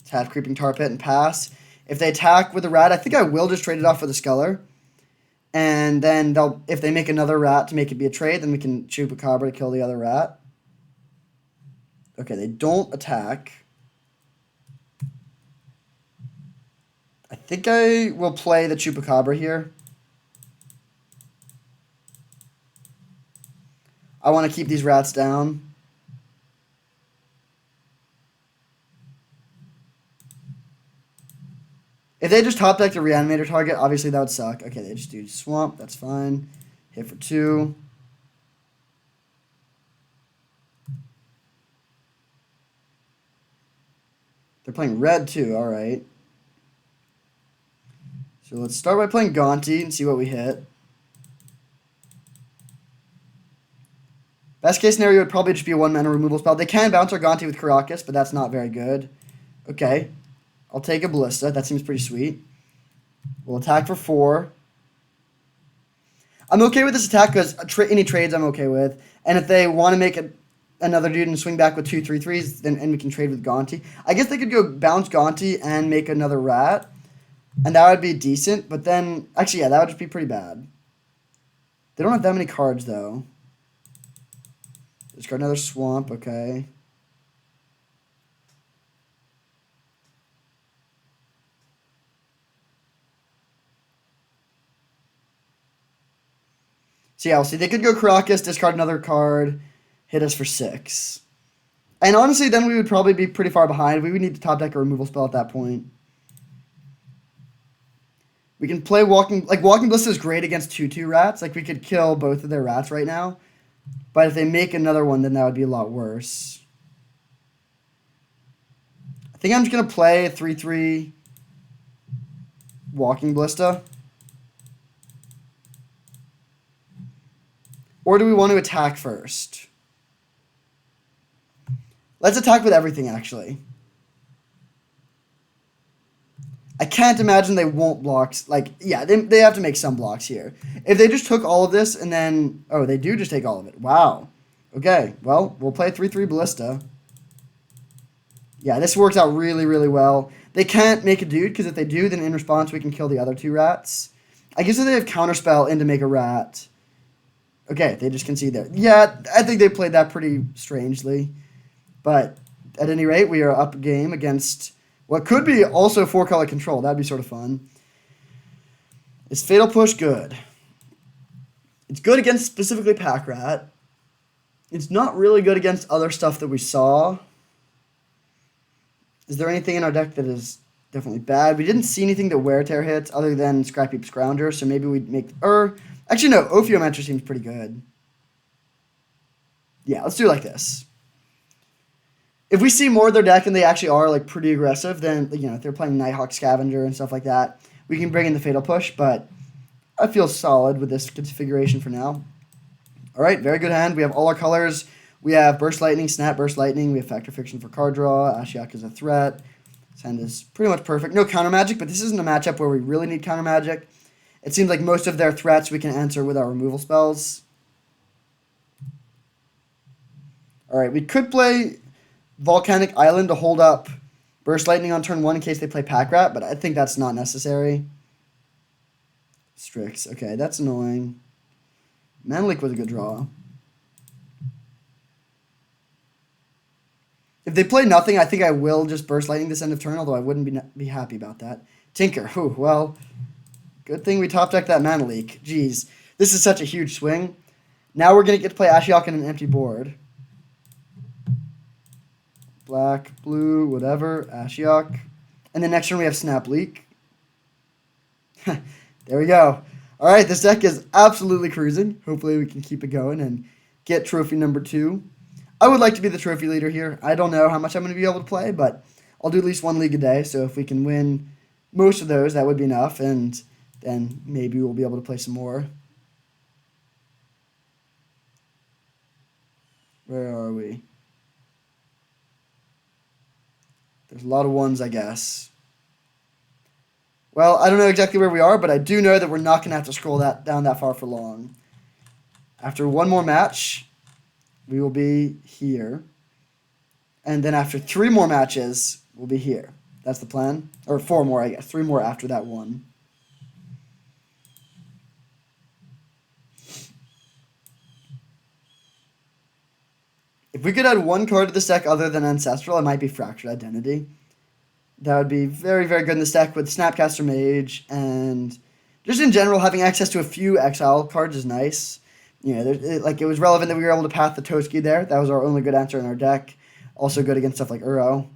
[SPEAKER 1] Tap Creeping Tar Pit and pass. If they attack with a rat, I think I will just trade it off for the Sculler. And then if they make another rat to make it be a trade, then we can Chupacabra to kill the other rat. Okay, they don't attack. I think I will play the Chupacabra here. I want to keep these rats down. If they just top deck the Reanimator target, obviously that would suck. Okay, they just do Swamp. That's fine. Hit for 2. They're playing red too. All right. So let's start by playing Gonti and see what we hit. Best case scenario would probably just be a 1-mana removal spell. They can bounce our Gonti with Caracas, but that's not very good. Okay. I'll take a Ballista. That seems pretty sweet. We'll attack for 4. I'm okay with this attack because any trades I'm okay with. And if they want to make another dude and swing back with 2/3/3s, then we can trade with Gonti. I guess they could go bounce Gonti and make another rat. And that would be decent. But then, actually, yeah, that would just be pretty bad. They don't have that many cards, though. Discard another Swamp, okay. So yeah, we'll see. They could go Caracas, discard another card, hit us for 6. And honestly, then we would probably be pretty far behind. We would need to top deck a removal spell at that point. We can play Walking Ballista is great against 2/2 rats. Like, we could kill both of their rats right now. But if they make another one, then that would be a lot worse. I think I'm just going to play a 3/3 Walking Ballista. Or do we want to attack first? Let's attack with everything, actually. I can't imagine they won't block. Like, yeah, they have to make some blocks here. If they just took all of this and then... Oh, they do just take all of it. Wow. Okay, well, we'll play 3/3 Ballista. Yeah, this works out really, really well. They can't make a dude, because if they do, then in response we can kill the other 2 rats. I guess if they have Counterspell in to make a rat... Okay, they just concede there. Yeah, I think they played that pretty strangely. But at any rate, we are up a game against... what could be also 4-color control. That'd be sort of fun. Is Fatal Push good? It's good against specifically Pack Rat. It's not really good against other stuff that we saw. Is there anything in our deck that is definitely bad? We didn't see anything that Wear Tear hits other than Scrappy Scrounger, so maybe we'd make... Actually, no, Ophiomancer seems pretty good. Yeah, let's do it like this. If we see more of their deck and they actually are like pretty aggressive, then, you know, if they're playing Nighthawk Scavenger and stuff like that, we can bring in the Fatal Push, but I feel solid with this configuration for now. All right, very good hand. We have all our colors. We have Burst Lightning, Snap Burst Lightning. We have Factor Fiction for card draw. Ashiok is a threat. This hand is pretty much perfect. No counter magic, but this isn't a matchup where we really need counter magic. It seems like most of their threats we can answer with our removal spells. All right, we could play Volcanic Island to hold up Burst Lightning on turn 1 in case they play Pack Rat, but I think that's not necessary. Strix. Okay, that's annoying. Manleak was a good draw. If they play nothing, I think I will just Burst Lightning this end of turn, although I wouldn't be happy about that. Tinker. Whew, well, good thing we top decked that Manleak. Jeez, this is such a huge swing. Now we're going to get to play Ashiok on an empty board. Black, blue, whatever, Ashiok. And then next turn we have Snap Leak. There we go. All right, this deck is absolutely cruising. Hopefully we can keep it going and get trophy number 2. I would like to be the trophy leader here. I don't know how much I'm going to be able to play, but I'll do at least one league a day. So if we can win most of those, that would be enough. And then maybe we'll be able to play some more. Where are we? There's a lot of ones, I guess. Well, I don't know exactly where we are, but I do know that we're not going to have to scroll down that far for long. After one more match, we will be here. And then after 3 more matches, we'll be here. That's the plan. Or 4 more, I guess. 3 more after that one. If we could add one card to this deck other than Ancestral, it might be Fractured Identity. That would be very, very good in this deck with Snapcaster Mage, and just in general, having access to a few Exile cards is nice. You know, it was relevant that we were able to path the Toski there. That was our only good answer in our deck. Also good against stuff like Uro.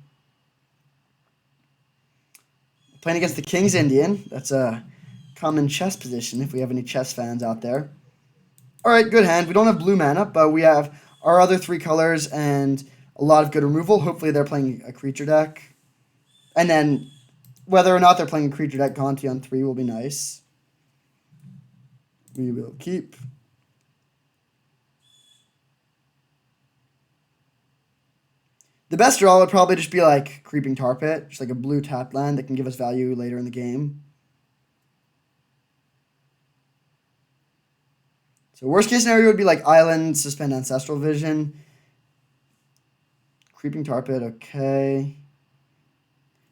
[SPEAKER 1] Playing against the King's Indian. That's a common chess position if we have any chess fans out there. All right, good hand. We don't have blue mana, but we have our other 3 colors and a lot of good removal. Hopefully they're playing a creature deck. And then whether or not they're playing a creature deck, Gonti on 3 will be nice. We will keep. The best draw would probably just be like Creeping Tar Pit, just like a blue tap land that can give us value later in the game. So worst case scenario would be like Island, Suspend Ancestral Vision. Creeping Tar Pit, okay.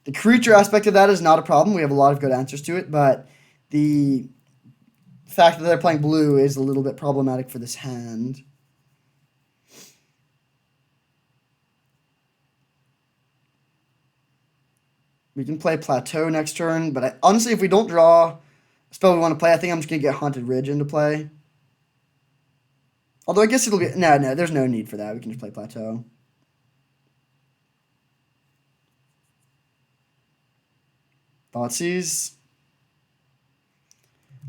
[SPEAKER 1] The creature aspect of that is not a problem. We have a lot of good answers to it, but the fact that they're playing blue is a little bit problematic for this hand. We can play Plateau next turn, but honestly, if we don't draw a spell we want to play, I think I'm just going to get Haunted Ridge into play. Although I guess it'll be... No, there's no need for that. We can just play Plateau. Thoughtseize.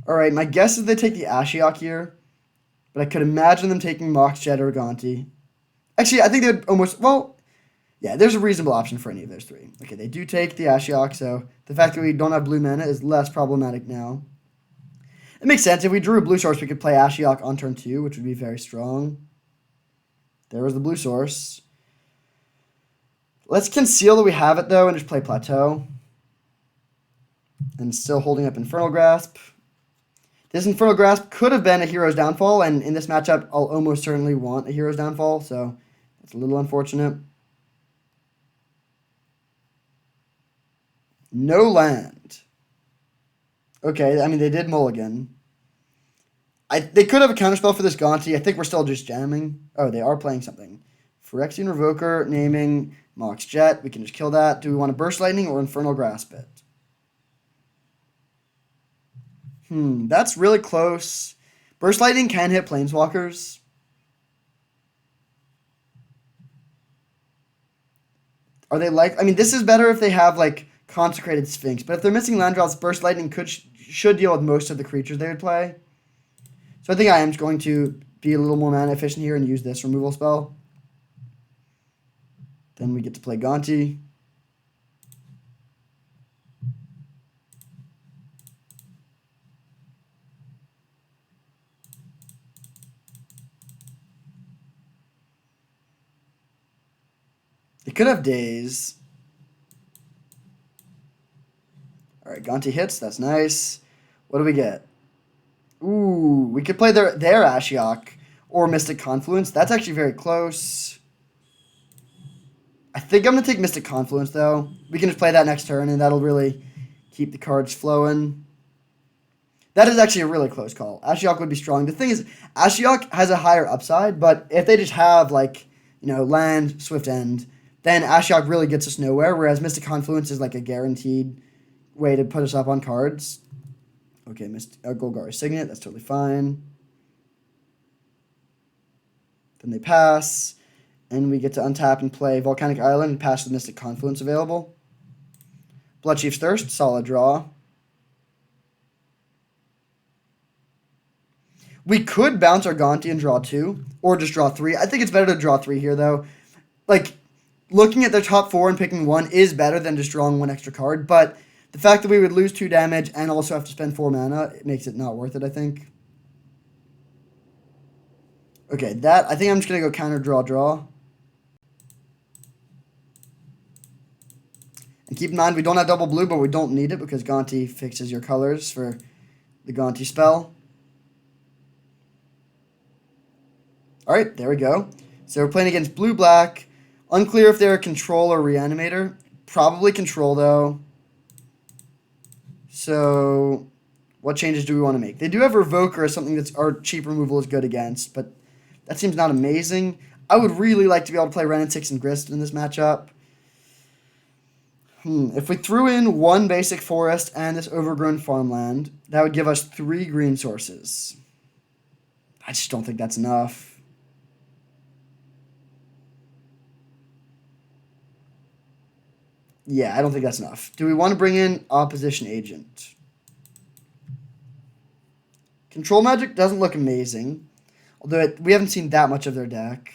[SPEAKER 1] Alright, my guess is they take the Ashiok here, but I could imagine them taking Mox Jet or Gonti. Actually, I think they would almost... Well, yeah, there's a reasonable option for any of those 3. Okay, they do take the Ashiok, so the fact that we don't have blue mana is less problematic now. It makes sense. If we drew a blue source, we could play Ashiok on turn 2, which would be very strong. There was the blue source. Let's conceal that we have it, though, and just play Plateau. And still holding up Infernal Grasp. This Infernal Grasp could have been a Hero's Downfall, and in this matchup, I'll almost certainly want a Hero's Downfall, so that's a little unfortunate. No land. Okay, I mean, they did mulligan. They could have a counterspell for this Gonti. I think we're still just jamming. Oh, they are playing something. Phyrexian Revoker, naming Mox Jet. We can just kill that. Do we want to Burst Lightning or Infernal Grasp it? That's really close. Burst Lightning can hit Planeswalkers. Are they like... I mean, this is better if they have, like, Consecrated Sphinx. But if they're missing land drops, Burst Lightning should deal with most of the creatures they would play. So I think I am going to be a little more mana efficient here and use this removal spell. Then we get to play Gonti. They could have Daze. Alright, Gonti hits. That's nice. What do we get? Ooh, we could play their Ashiok or Mystic Confluence. That's actually very close. I think I'm going to take Mystic Confluence, though. We can just play that next turn, and that'll really keep the cards flowing. That is actually a really close call. Ashiok would be strong. The thing is, Ashiok has a higher upside, but if they just have, like, you know, land, Swift End, then Ashiok really gets us nowhere, whereas Mystic Confluence is like a guaranteed way to put us up on cards. Okay, Golgari Signet, that's totally fine. Then they pass, and we get to untap and play Volcanic Island and pass the Mystic Confluence available. Bloodchief's Thirst, solid draw. We could bounce our Gonti and draw 2, or just draw 3. I think it's better to draw 3 here, though. Like, looking at their top 4 and picking 1 is better than just drawing 1 extra card, but the fact that we would lose 2 damage and also have to spend 4 mana, it makes it not worth it, I think. Okay, I think I'm just going to go counter draw. And keep in mind, we don't have double blue, but we don't need it because Gonti fixes your colors for the Gonti spell. Alright, there we go. So we're playing against blue-black. Unclear if they're a control or reanimator. Probably control, though. So, what changes do we want to make? They do have Revoker as something that's our cheap removal is good against, but that seems not amazing. I would really like to be able to play Wrenn 6 and Grist in this matchup. If we threw in 1 basic forest and this overgrown farmland, that would give us 3 green sources. I just don't think that's enough. Yeah, I don't think that's enough. Do we want to bring in Opposition Agent? Control Magic doesn't look amazing, although we haven't seen that much of their deck.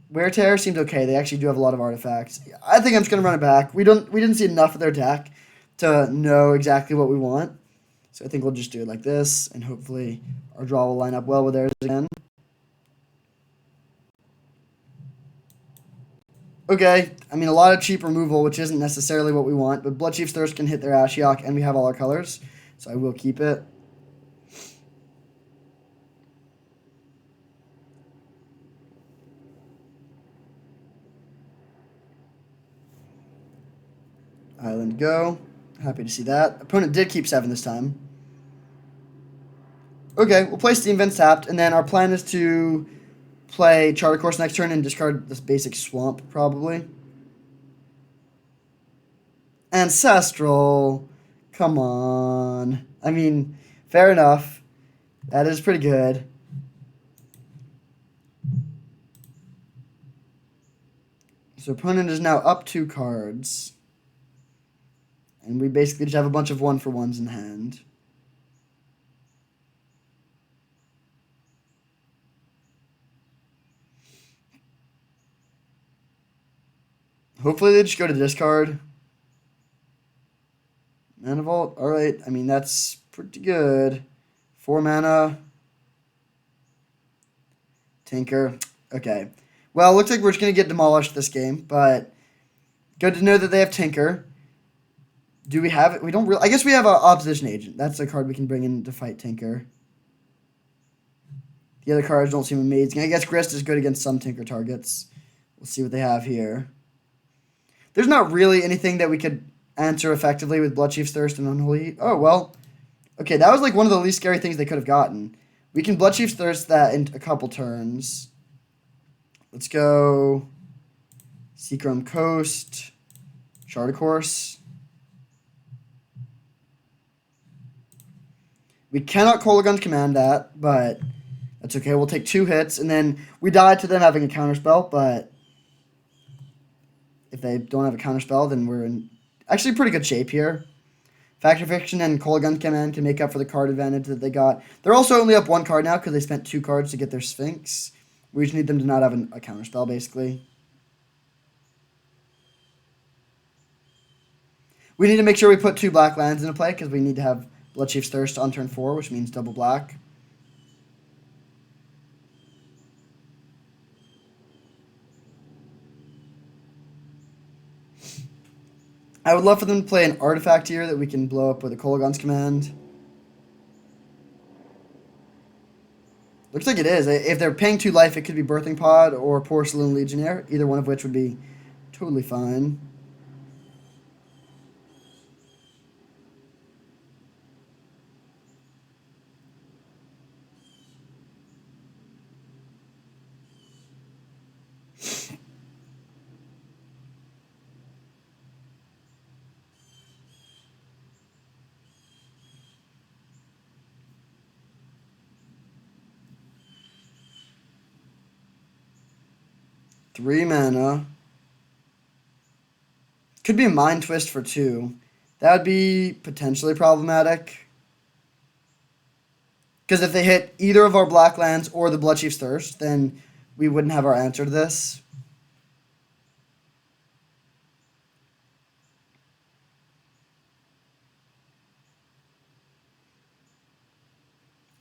[SPEAKER 1] Wear Tear seems okay. They actually do have a lot of artifacts. I think I'm just going to run it back. We didn't see enough of their deck to know exactly what we want, so I think we'll just do it like this, and hopefully our draw will line up well with theirs again. Okay, I mean, a lot of cheap removal, which isn't necessarily what we want, but Bloodchief's Thirst can hit their Ashiok, and we have all our colors, so I will keep it. Island go. Happy to see that. Opponent did keep 7 this time. Okay, we'll play Steam Vents tapped, and then our plan is to play Charter Course next turn and discard this basic Swamp, probably. Ancestral. Come on. I mean, fair enough. That is pretty good. So opponent is now up 2 cards. And we basically just have a bunch of 1-for-1s in hand. Hopefully they just go to discard. Mana Vault. Alright, I mean, that's pretty good. 4 mana. Tinker. Okay. Well, it looks like we're just going to get demolished this game, but good to know that they have Tinker. Do we have it? We don't really... I guess we have an Opposition Agent. That's a card we can bring in to fight Tinker. The other cards don't seem amazing. I guess Grist is good against some Tinker targets. We'll see what they have here. There's not really anything that we could answer effectively with Bloodchief's Thirst and Unholy. Oh, well. Okay, that was like one of the least scary things they could have gotten. We can Bloodchief's Thirst that in a couple turns. Let's go Seachrome Coast, Charter Course. We cannot Kolaghan's Command that, but that's okay. We'll take 2 hits, and then we die to them having a counterspell, but if they don't have a counterspell, then we're in actually pretty good shape here. Factor Fiction and Kolaghan's Command can make up for the card advantage that they got. They're also only up 1 card now because they spent 2 cards to get their Sphinx. We just need them to not have a counterspell, basically. We need to make sure we put 2 black lands into play because we need to have Bloodchief's Thirst on turn 4, which means double black. I would love for them to play an artifact here that we can blow up with a Kolaghan's Command. Looks like it is. If they're paying 2 life, it could be Birthing Pod or Porcelain Legionnaire, either one of which would be totally fine. Three mana. Could be a Mind Twist for 2. That would be potentially problematic. Because if they hit either of our black lands or the Bloodchief's Thirst, then we wouldn't have our answer to this.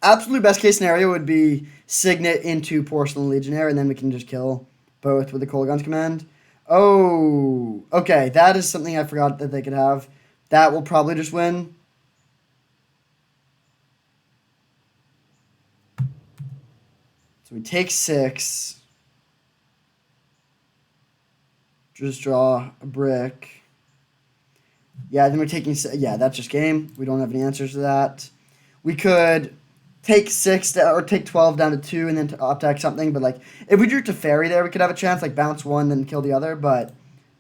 [SPEAKER 1] Absolute best case scenario would be Signet into Porcelain Legionnaire, and then we can just kill both with the Kolaghan's Command. Oh, okay. That is something I forgot that they could have. That will probably just win. So we take 6. Just draw a brick. Yeah, then we're taking... Yeah, that's just game. We don't have any answers to that. We could take 6 or take 12 down to 2 and then to uptack something. But, like, if we drew to Fairy there, we could have a chance, like, bounce 1, then kill the other. But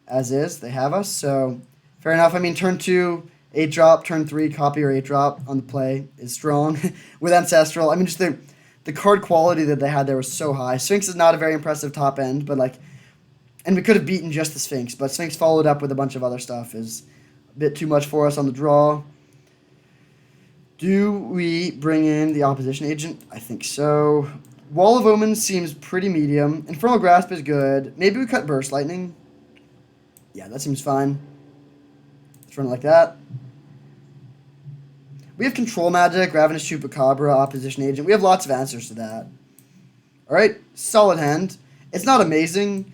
[SPEAKER 1] as is, they have us. So, fair enough. I mean, turn 2, 8-drop. Turn 3, copy or 8-drop on the play is strong. With Ancestral, I mean, just the card quality that they had there was so high. Sphinx is not a very impressive top end, but, like... And we could have beaten just the Sphinx, but Sphinx followed up with a bunch of other stuff is a bit too much for us on the draw. Do we bring in the Opposition Agent? I think so. Wall of Omens seems pretty medium. Infernal Grasp is good. Maybe we cut Burst Lightning. Yeah, that seems fine. Let's run it like that. We have Control Magic, Ravenous Chupacabra, Opposition Agent. We have lots of answers to that. Alright, solid hand. It's not amazing.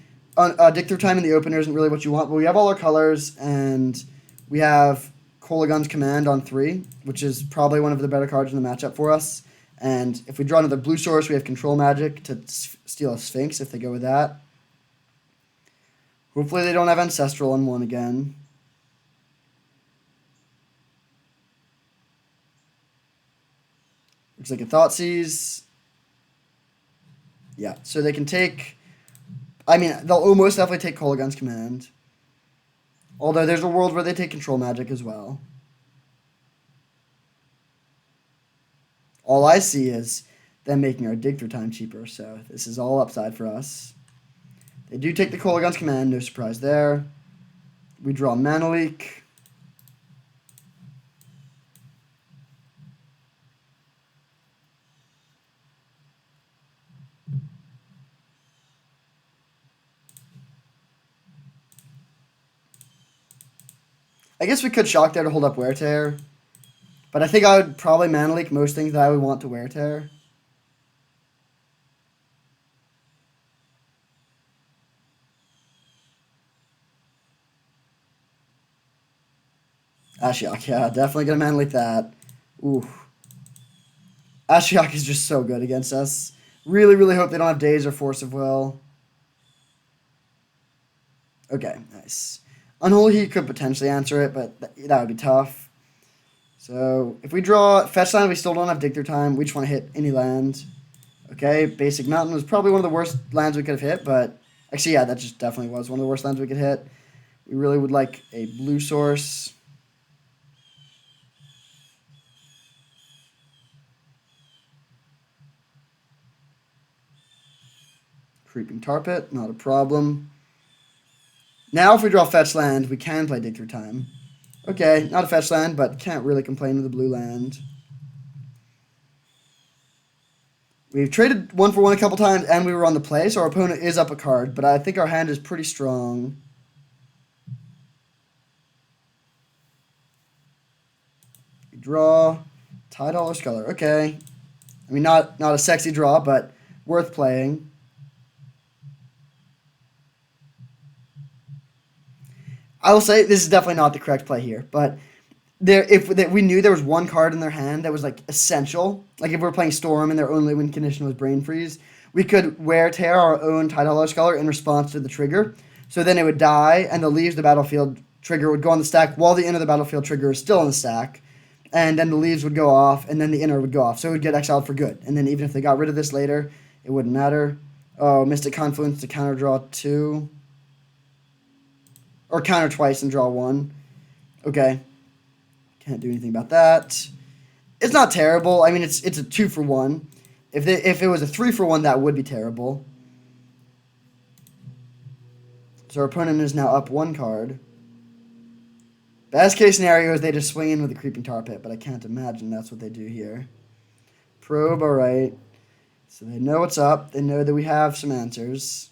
[SPEAKER 1] Dig Through Time in the opener isn't really what you want, but we have all our colors, and we have Kolaghan's Command on 3, which is probably one of the better cards in the matchup for us. And if we draw another blue source, we have Control Magic to steal a Sphinx if they go with that. Hopefully they don't have Ancestral on 1 again. Looks like a Thoughtseize. Yeah, so they can take... I mean, they'll almost definitely take Kolaghan's Command. Although there's a world where they take Control Magic as well. All I see is them making our Dig Through Time cheaper, so this is all upside for us. They do take the Kolaghan's Command, no surprise there. We draw Mana Leak. I guess we could Shock there to hold up Wear Tear. But I think I would probably Mana Leak most things that I would want to Wear Tear. Ashiok, yeah, definitely gonna Mana Leak that. Ooh. Ashiok is just so good against us. Really, really hope they don't have Daze or Force of Will. Okay, nice. Unholy Heat could potentially answer it, but that would be tough. So, if we draw Fetch Land, we still don't have Dig Through Time. We just want to hit any land. Okay, Basic Mountain was probably one of the worst lands we could have hit, but... Actually, yeah, that just definitely was one of the worst lands we could hit. We really would like a blue source. Creeping Tar Pit, not a problem. Now if we draw fetch land, we can play Dig Through Time. Okay, not a fetch land, but can't really complain with a blue land. We've traded 1-for-1 a couple times, and we were on the play, so our opponent is up a card, but I think our hand is pretty strong. We draw Tidal or Sculler. Okay. I mean, not a sexy draw, but worth playing. I will say this is definitely not the correct play here, but if we knew there was one card in their hand that was like essential, like if we were playing Storm and their only win condition was Brain Freeze, we could wear tear our own Tidal Scholar in response to the trigger. So then it would die, and the Leaves the Battlefield trigger would go on the stack while the Inner the Battlefield trigger is still on the stack, and then the Leaves would go off, and then the Inner would go off. So it would get exiled for good. And then even if they got rid of this later, it wouldn't matter. Oh, Mystic Confluence to counter draw 2. Or counter twice and draw 1. Okay. Can't do anything about that. It's not terrible. I mean, it's a 2-for-1. If it was a 3-for-1, that would be terrible. So our opponent is now up 1 card. Best case scenario is they just swing in with a Creeping Tar Pit, but I can't imagine that's what they do here. Probe, alright. So they know what's up. They know that we have some answers.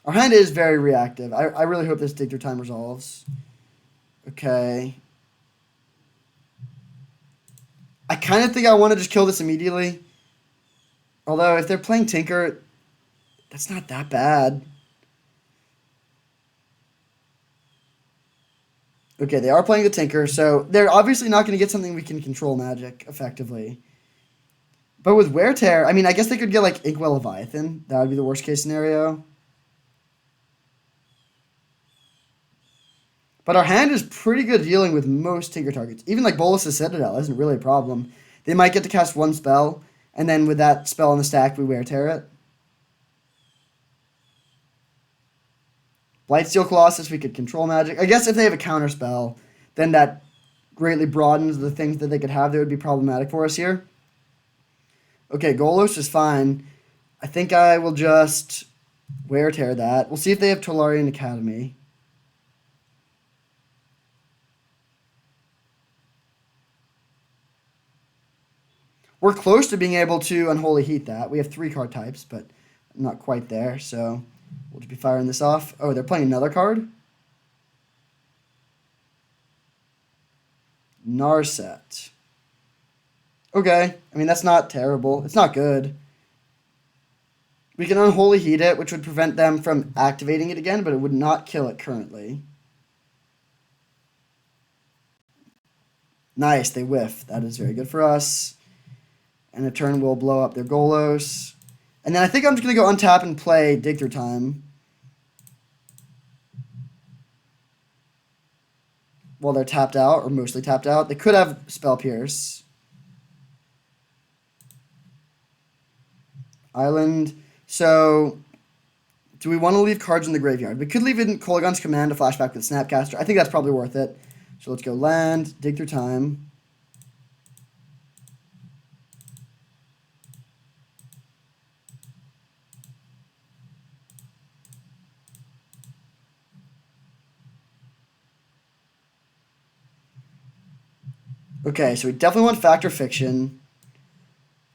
[SPEAKER 1] Our hand is very reactive. I really hope this Dig Through Time resolves. Okay. I kind of think I want to just kill this immediately. Although, if they're playing Tinker, that's not that bad. Okay, they are playing the Tinker, so they're obviously not going to get something we can control magic effectively. But with Wear Tear, I mean, I guess they could get, like, Inkwell Leviathan. That would be the worst case scenario. But our hand is pretty good dealing with most Tinker targets. Even like Bolas' Citadel isn't really a problem. They might get to cast 1 spell, and then with that spell on the stack, we Wear Tear it. Blightsteel Colossus, we could control magic. I guess if they have a counter spell, then that greatly broadens the things that they could have that would be problematic for us here. Okay, Golos is fine. I think I will just Wear Tear that. We'll see if they have Tolarian Academy. We're close to being able to Unholy Heat that. We have 3 card types, but not quite there, so we'll just be firing this off. Oh, they're playing another card? Narset. Okay, I mean, that's not terrible. It's not good. We can Unholy Heat it, which would prevent them from activating it again, but it would not kill it currently. Nice, they whiff. That is very good for us. And a turn will blow up their Golos. And then I think I'm just going to go untap and play Dig Through Time. While they're tapped out, or mostly tapped out. They could have Spell Pierce. Island. So, do we want to leave cards in the graveyard? We could leave it in Kolaghan's Command to flashback with Snapcaster. I think that's probably worth it. So let's go land, Dig Through Time. Okay, so we definitely want Factor Fiction.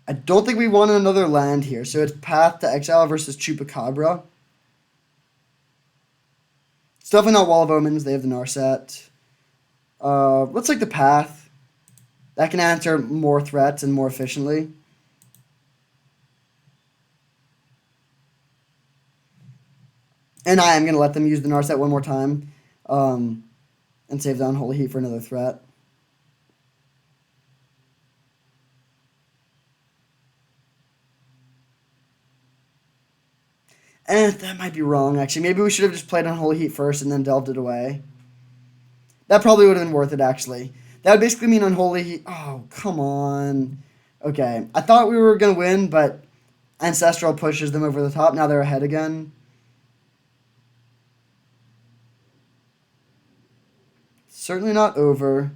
[SPEAKER 1] I don't think we want another land here, so it's Path to Exile versus Chupacabra. It's definitely not Wall of Omens. They have the Narset. Let's take the Path. That can answer more threats and more efficiently. And I am going to let them use the Narset one more time and save the Unholy Heat for another threat. That might be wrong, actually. Maybe we should have just played Unholy Heat first and then delved it away. That probably would have been worth it, actually. That would basically mean Unholy Heat... Oh, come on. Okay. I thought we were going to win, but Ancestral pushes them over the top. Now they're ahead again. Certainly not over.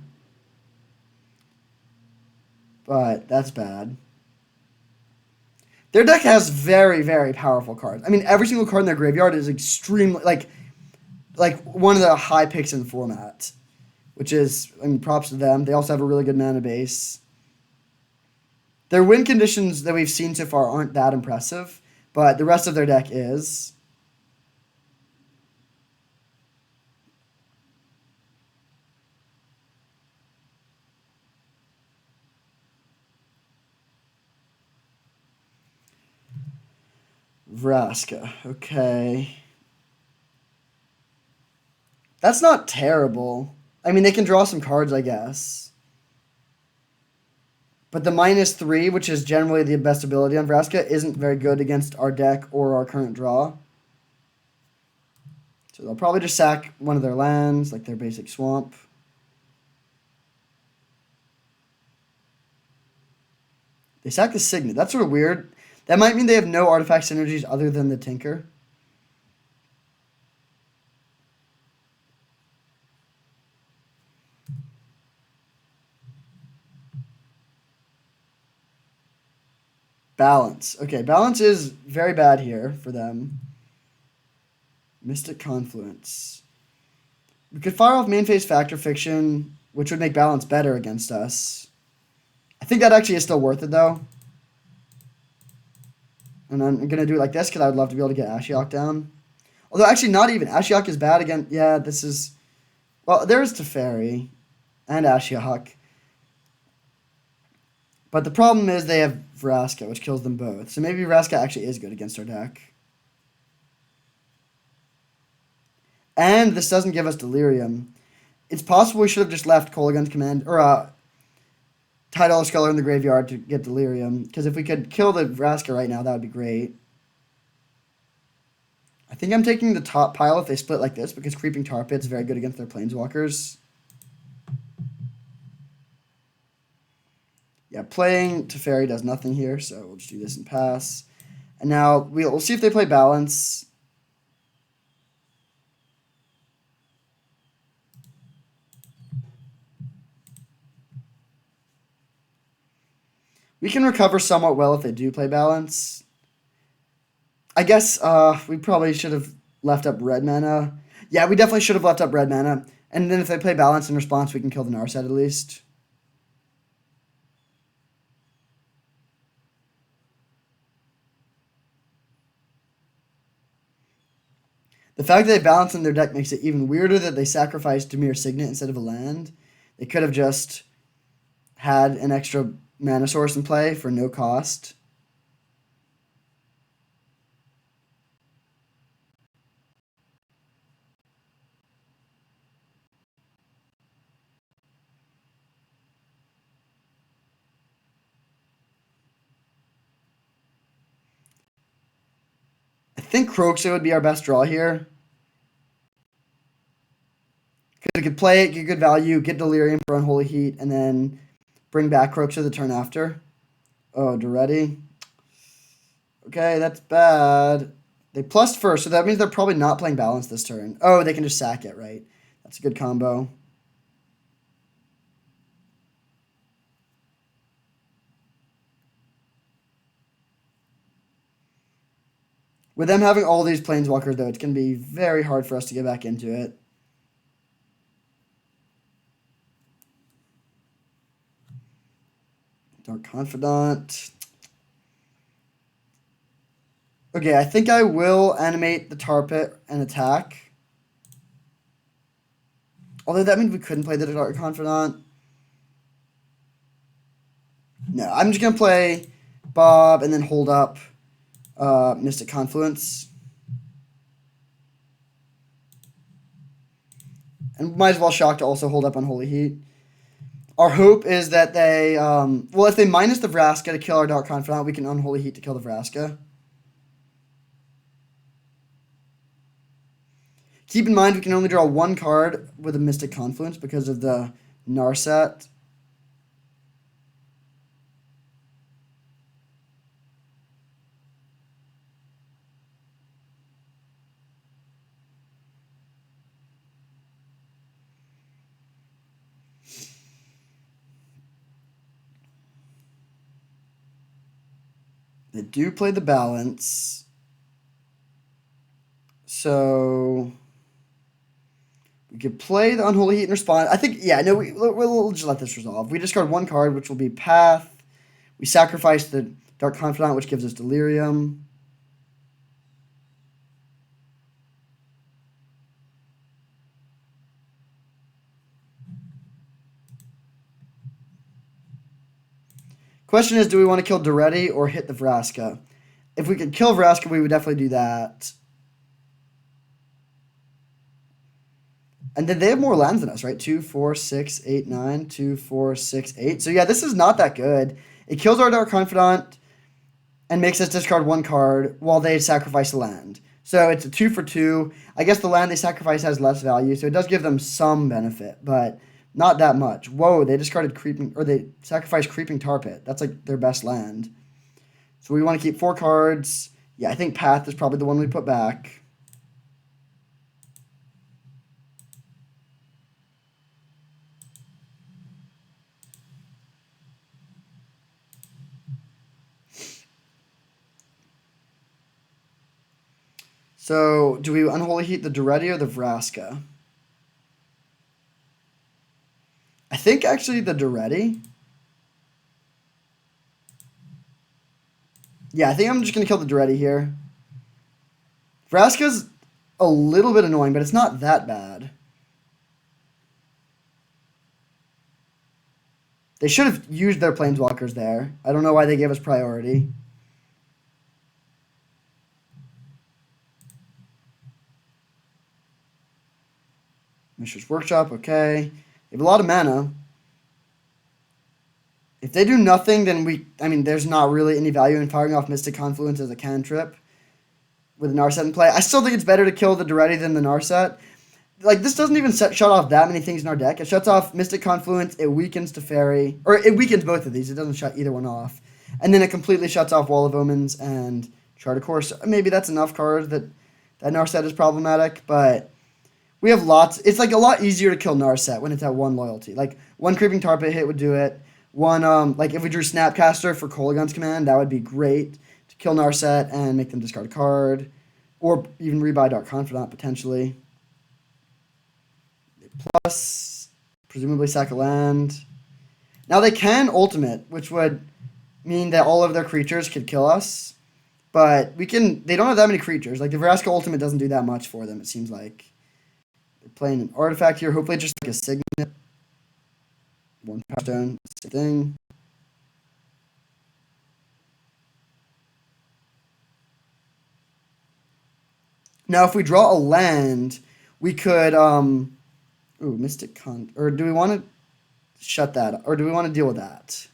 [SPEAKER 1] But that's bad. Their deck has very, very powerful cards. I mean, every single card in their graveyard is extremely like one of the high picks in the format, which is, I mean, props to them. They also have a really good mana base. Their win conditions that we've seen so far aren't that impressive, but the rest of their deck is. Vraska. Okay. That's not terrible. I mean, they can draw some cards, I guess. But the -3, which is generally the best ability on Vraska, isn't very good against our deck or our current draw. So they'll probably just sack one of their lands, like their basic swamp. They sack the Signet. That's sort of weird. That might mean they have no artifact synergies other than the Tinker. Balance. Okay, balance is very bad here for them. Mystic Confluence. We could fire off main phase Factor Fiction, which would make balance better against us. I think that actually is still worth it, though. And I'm going to do it like this because I would love to be able to get Ashiok down. Although, actually, not even. Ashiok is bad again. Yeah, this is... Well, there's Teferi and Ashiok. But the problem is they have Vraska, which kills them both. So maybe Vraska actually is good against our deck. And this doesn't give us Delirium. It's possible we should have just left Kolaghan's Command, or Tidal Sculler in the graveyard to get Delirium. Because if we could kill the Vraska right now, that would be great. I think I'm taking the top pile if they split like this, because Creeping Tar Pit's very good against their Planeswalkers. Yeah, playing Teferi does nothing here, so we'll just do this and pass. And now we'll see if they play Balance. We can recover somewhat well if they do play Balance. I guess we probably should have left up red mana. Yeah, we definitely should have left up red mana. And then if they play Balance in response, we can kill the Narset at least. The fact that they balance in their deck makes it even weirder that they sacrificed Dimir Signet instead of a land. They could have just had an extra mana source in play for no cost. I think Croxa would be our best draw here. Because we could play it, get good value, get Delirium for Unholy Heat, and then bring back Croxa the turn after. Oh, Duretti. Okay, that's bad. They plussed first, so that means they're probably not playing Balance this turn. Oh, they can just sack it, right? That's a good combo. With them having all these Planeswalkers, though, it's going to be very hard for us to get back into it. Dark Confidant. Okay, I think I will animate the Tar Pit and attack. Although that means we couldn't play the Dark Confidant. No, I'm just going to play Bob and then hold up Mystic Confluence. And might as well shock to also hold up Unholy Heat. Our hope is that they... well, if they minus the Vraska to kill our Dark Confidant, we can Unholy Heat to kill the Vraska. Keep in mind, we can only draw one card with a Mystic Confluence because of the Narset. They do play the balance. So we could play the Unholy Heat and respond. I think, yeah, no, we'll just let this resolve. We discard one card, which will be Path. We sacrifice the Dark Confidant, which gives us Delirium. Question is, do we want to kill Duretti or hit the Vraska? If we could kill Vraska, we would definitely do that. And then they have more lands than us, right? 2, 4, 6, 8, 9. 2, 4, 6, 8. So yeah, this is not that good. It kills our Dark Confidant and makes us discard one card while they sacrifice a land. So it's a 2 for 2. I guess the land they sacrifice has less value, so it does give them some benefit, but not that much. Whoa, they discarded Creeping, or they sacrificed Creeping Tar Pit. That's like their best land. So we want to keep 4 cards. Yeah, I think Path is probably the one we put back. So, do we Unholy Heat the Duretti or the Vraska? I think actually the Duretti. Yeah, I think I'm just going to kill the Duretti here. Vraska's a little bit annoying, but it's not that bad. They should have used their Planeswalkers there. I don't know why they gave us priority. Mishra's Workshop, okay. They have a lot of mana. If they do nothing, then there's not really any value in firing off Mystic Confluence as a cantrip with a Narset in play. I still think it's better to kill the Duretti than the Narset. Like, this doesn't even shut off that many things in our deck. It shuts off Mystic Confluence, it weakens Teferi, or it weakens both of these. It doesn't shut either one off. And then it completely shuts off Wall of Omens and Chart of Course. Maybe that's enough cards that Narset is problematic, but we have lots. It's like a lot easier to kill Narset when it's at 1 loyalty. Like, 1 Creeping Tar Pit hit would do it. One, like if we drew Snapcaster for Kolaghan's Command, that would be great to kill Narset and make them discard a card. Or even rebuy Dark Confidant, potentially. Plus, presumably sack a land. Now they can ultimate, which would mean that all of their creatures could kill us. But they don't have that many creatures. Like, the Vraska ultimate doesn't do that much for them, it seems like. They're playing an artifact here, hopefully just like a Signet. 1 Power Stone, same thing. Now, if we draw a land, we could, Mystic Con, or do we want to shut that, or do we want to deal with that?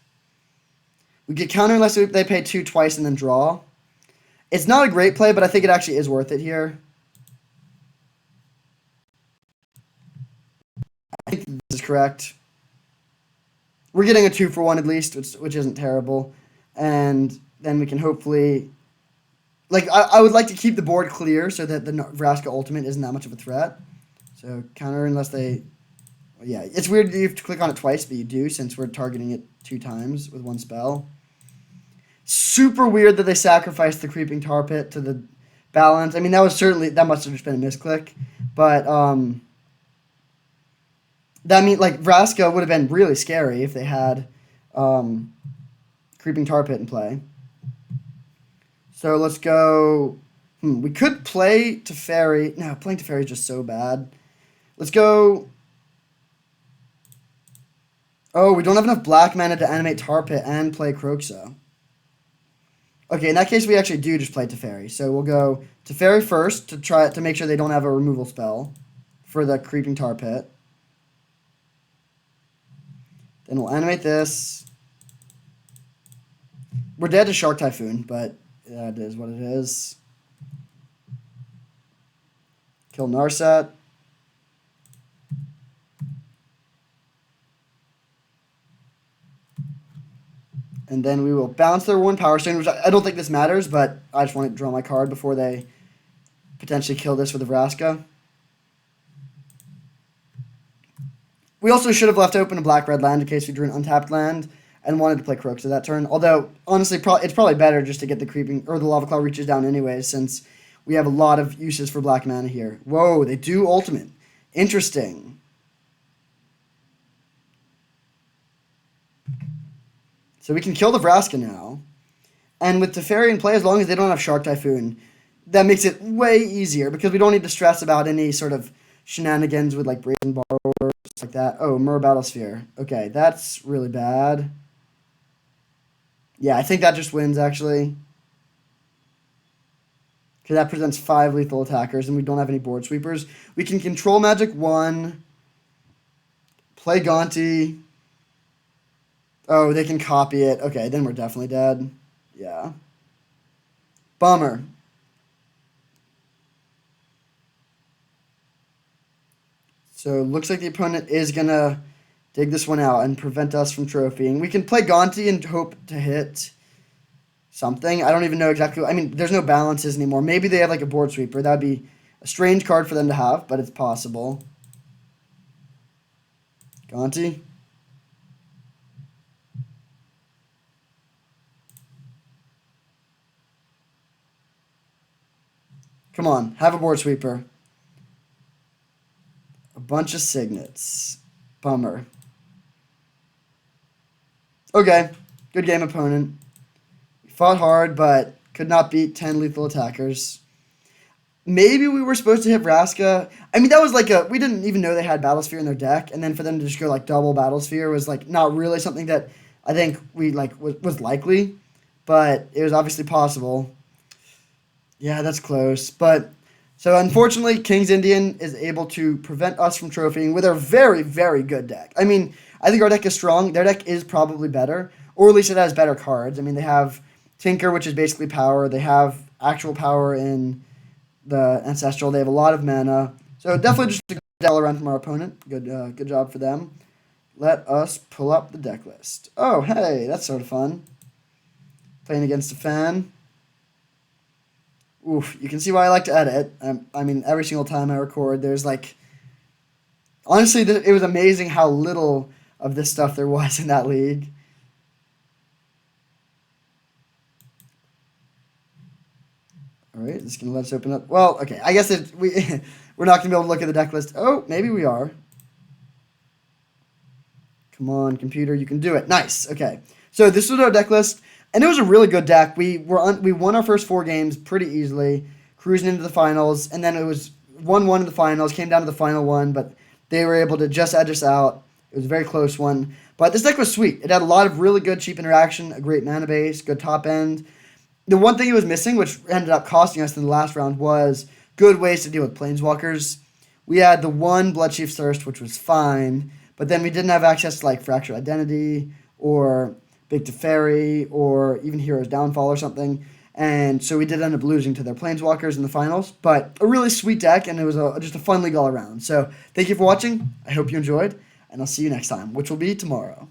[SPEAKER 1] We get counter unless they pay 2 twice and then draw. It's not a great play, but I think it actually is worth it here. I think this is correct. We're getting a 2 for 1 at least, which isn't terrible. And then we can hopefully... Like, I would like to keep the board clear so that the Vraska Ultimate isn't that much of a threat. So, counter unless they... Well, yeah, it's weird that you have to click on it twice, but you do since we're targeting it 2 times with 1 spell. Super weird that they sacrificed the Creeping Tar Pit to the balance. I mean, that must have just been a misclick. But, that means, like, Vraska would have been really scary if they had Creeping Tar Pit in play. So let's go... we could play Teferi. No, playing Teferi is just so bad. Let's go... Oh, we don't have enough black mana to animate Tar Pit and play Kroxa. Okay, in that case, we actually do just play Teferi. So we'll go Teferi first to make sure they don't have a removal spell for the Creeping Tar Pit. Then we'll animate this. We're dead to Shark Typhoon, but yeah, it is what it is. Kill Narset. And then we will bounce their 1 Power Stone, which I don't think this matters, but I just want to draw my card before they potentially kill this with the Vraska. We also should have left open a black-red land in case we drew an untapped land. and wanted to play Crooks at that turn. Although, honestly, it's probably better just to get the creeping, or the Lava Claw reaches down anyway, since we have a lot of uses for black mana here. Whoa, they do ultimate. Interesting. So we can kill the Vraska now. And with Teferi in play, as long as they don't have Shark Typhoon, that makes it way easier because we don't need to stress about any sort of shenanigans with like Brazen Bar or stuff like that. Oh, Myr Battlesphere. Okay, that's really bad. Yeah, I think that just wins actually. Because that presents 5 lethal attackers and we don't have any board sweepers. We can control Magic 1. Play Gonti. Oh, they can copy it. Okay, then we're definitely dead. Yeah. Bummer. So looks like the opponent is going to dig this one out and prevent us from trophying. We can play Gonti and hope to hit something. I don't even know exactly. I mean, there's no balances anymore. Maybe they have like a board sweeper. That would be a strange card for them to have, but it's possible. Gonti. Come on, have a board sweeper. A bunch of signets. Bummer. Okay, good game, opponent. We fought hard, but could not beat 10 lethal attackers. Maybe we were supposed to hit Vraska. I mean, that was like we didn't even know they had Battlesphere in their deck, and then for them to just go like double Battlesphere was like not really something that I think we like was likely, but it was obviously possible. Yeah, that's close. But so unfortunately, King's Indian is able to prevent us from trophying with our very, very good deck. I mean, I think our deck is strong. Their deck is probably better, or at least it has better cards. I mean, they have Tinker, which is basically power. They have actual power in the Ancestral. They have a lot of mana. So definitely just a good all around from our opponent. Good job for them. Let us pull up the deck list. Oh, hey, that's sort of fun. Playing against a fan. Oof, you can see why I like to edit. I mean, every single time I record, there's like... Honestly, it was amazing how little of this stuff there was in that league. All right, it's going to let us open up. Well, okay, I guess we're not going to be able to look at the deck list. Oh, maybe we are. Come on, computer, you can do it. Nice, okay. So this was our deck list. And it was a really good deck. We won our first 4 games pretty easily, cruising into the finals. And then it was 1-1 in the finals, came down to the final one, but they were able to just edge us out. It was a very close one. But this deck was sweet. It had a lot of really good cheap interaction, a great mana base, good top end. The one thing it was missing, which ended up costing us in the last round, was good ways to deal with Planeswalkers. We had the one Bloodchief's Thirst, which was fine, but then we didn't have access to like Fractured Identity or Big Teferi, or even Hero's Downfall or something. And so we did end up losing to their Planeswalkers in the finals. But a really sweet deck, and it was just a fun league all around. So thank you for watching. I hope you enjoyed, and I'll see you next time, which will be tomorrow.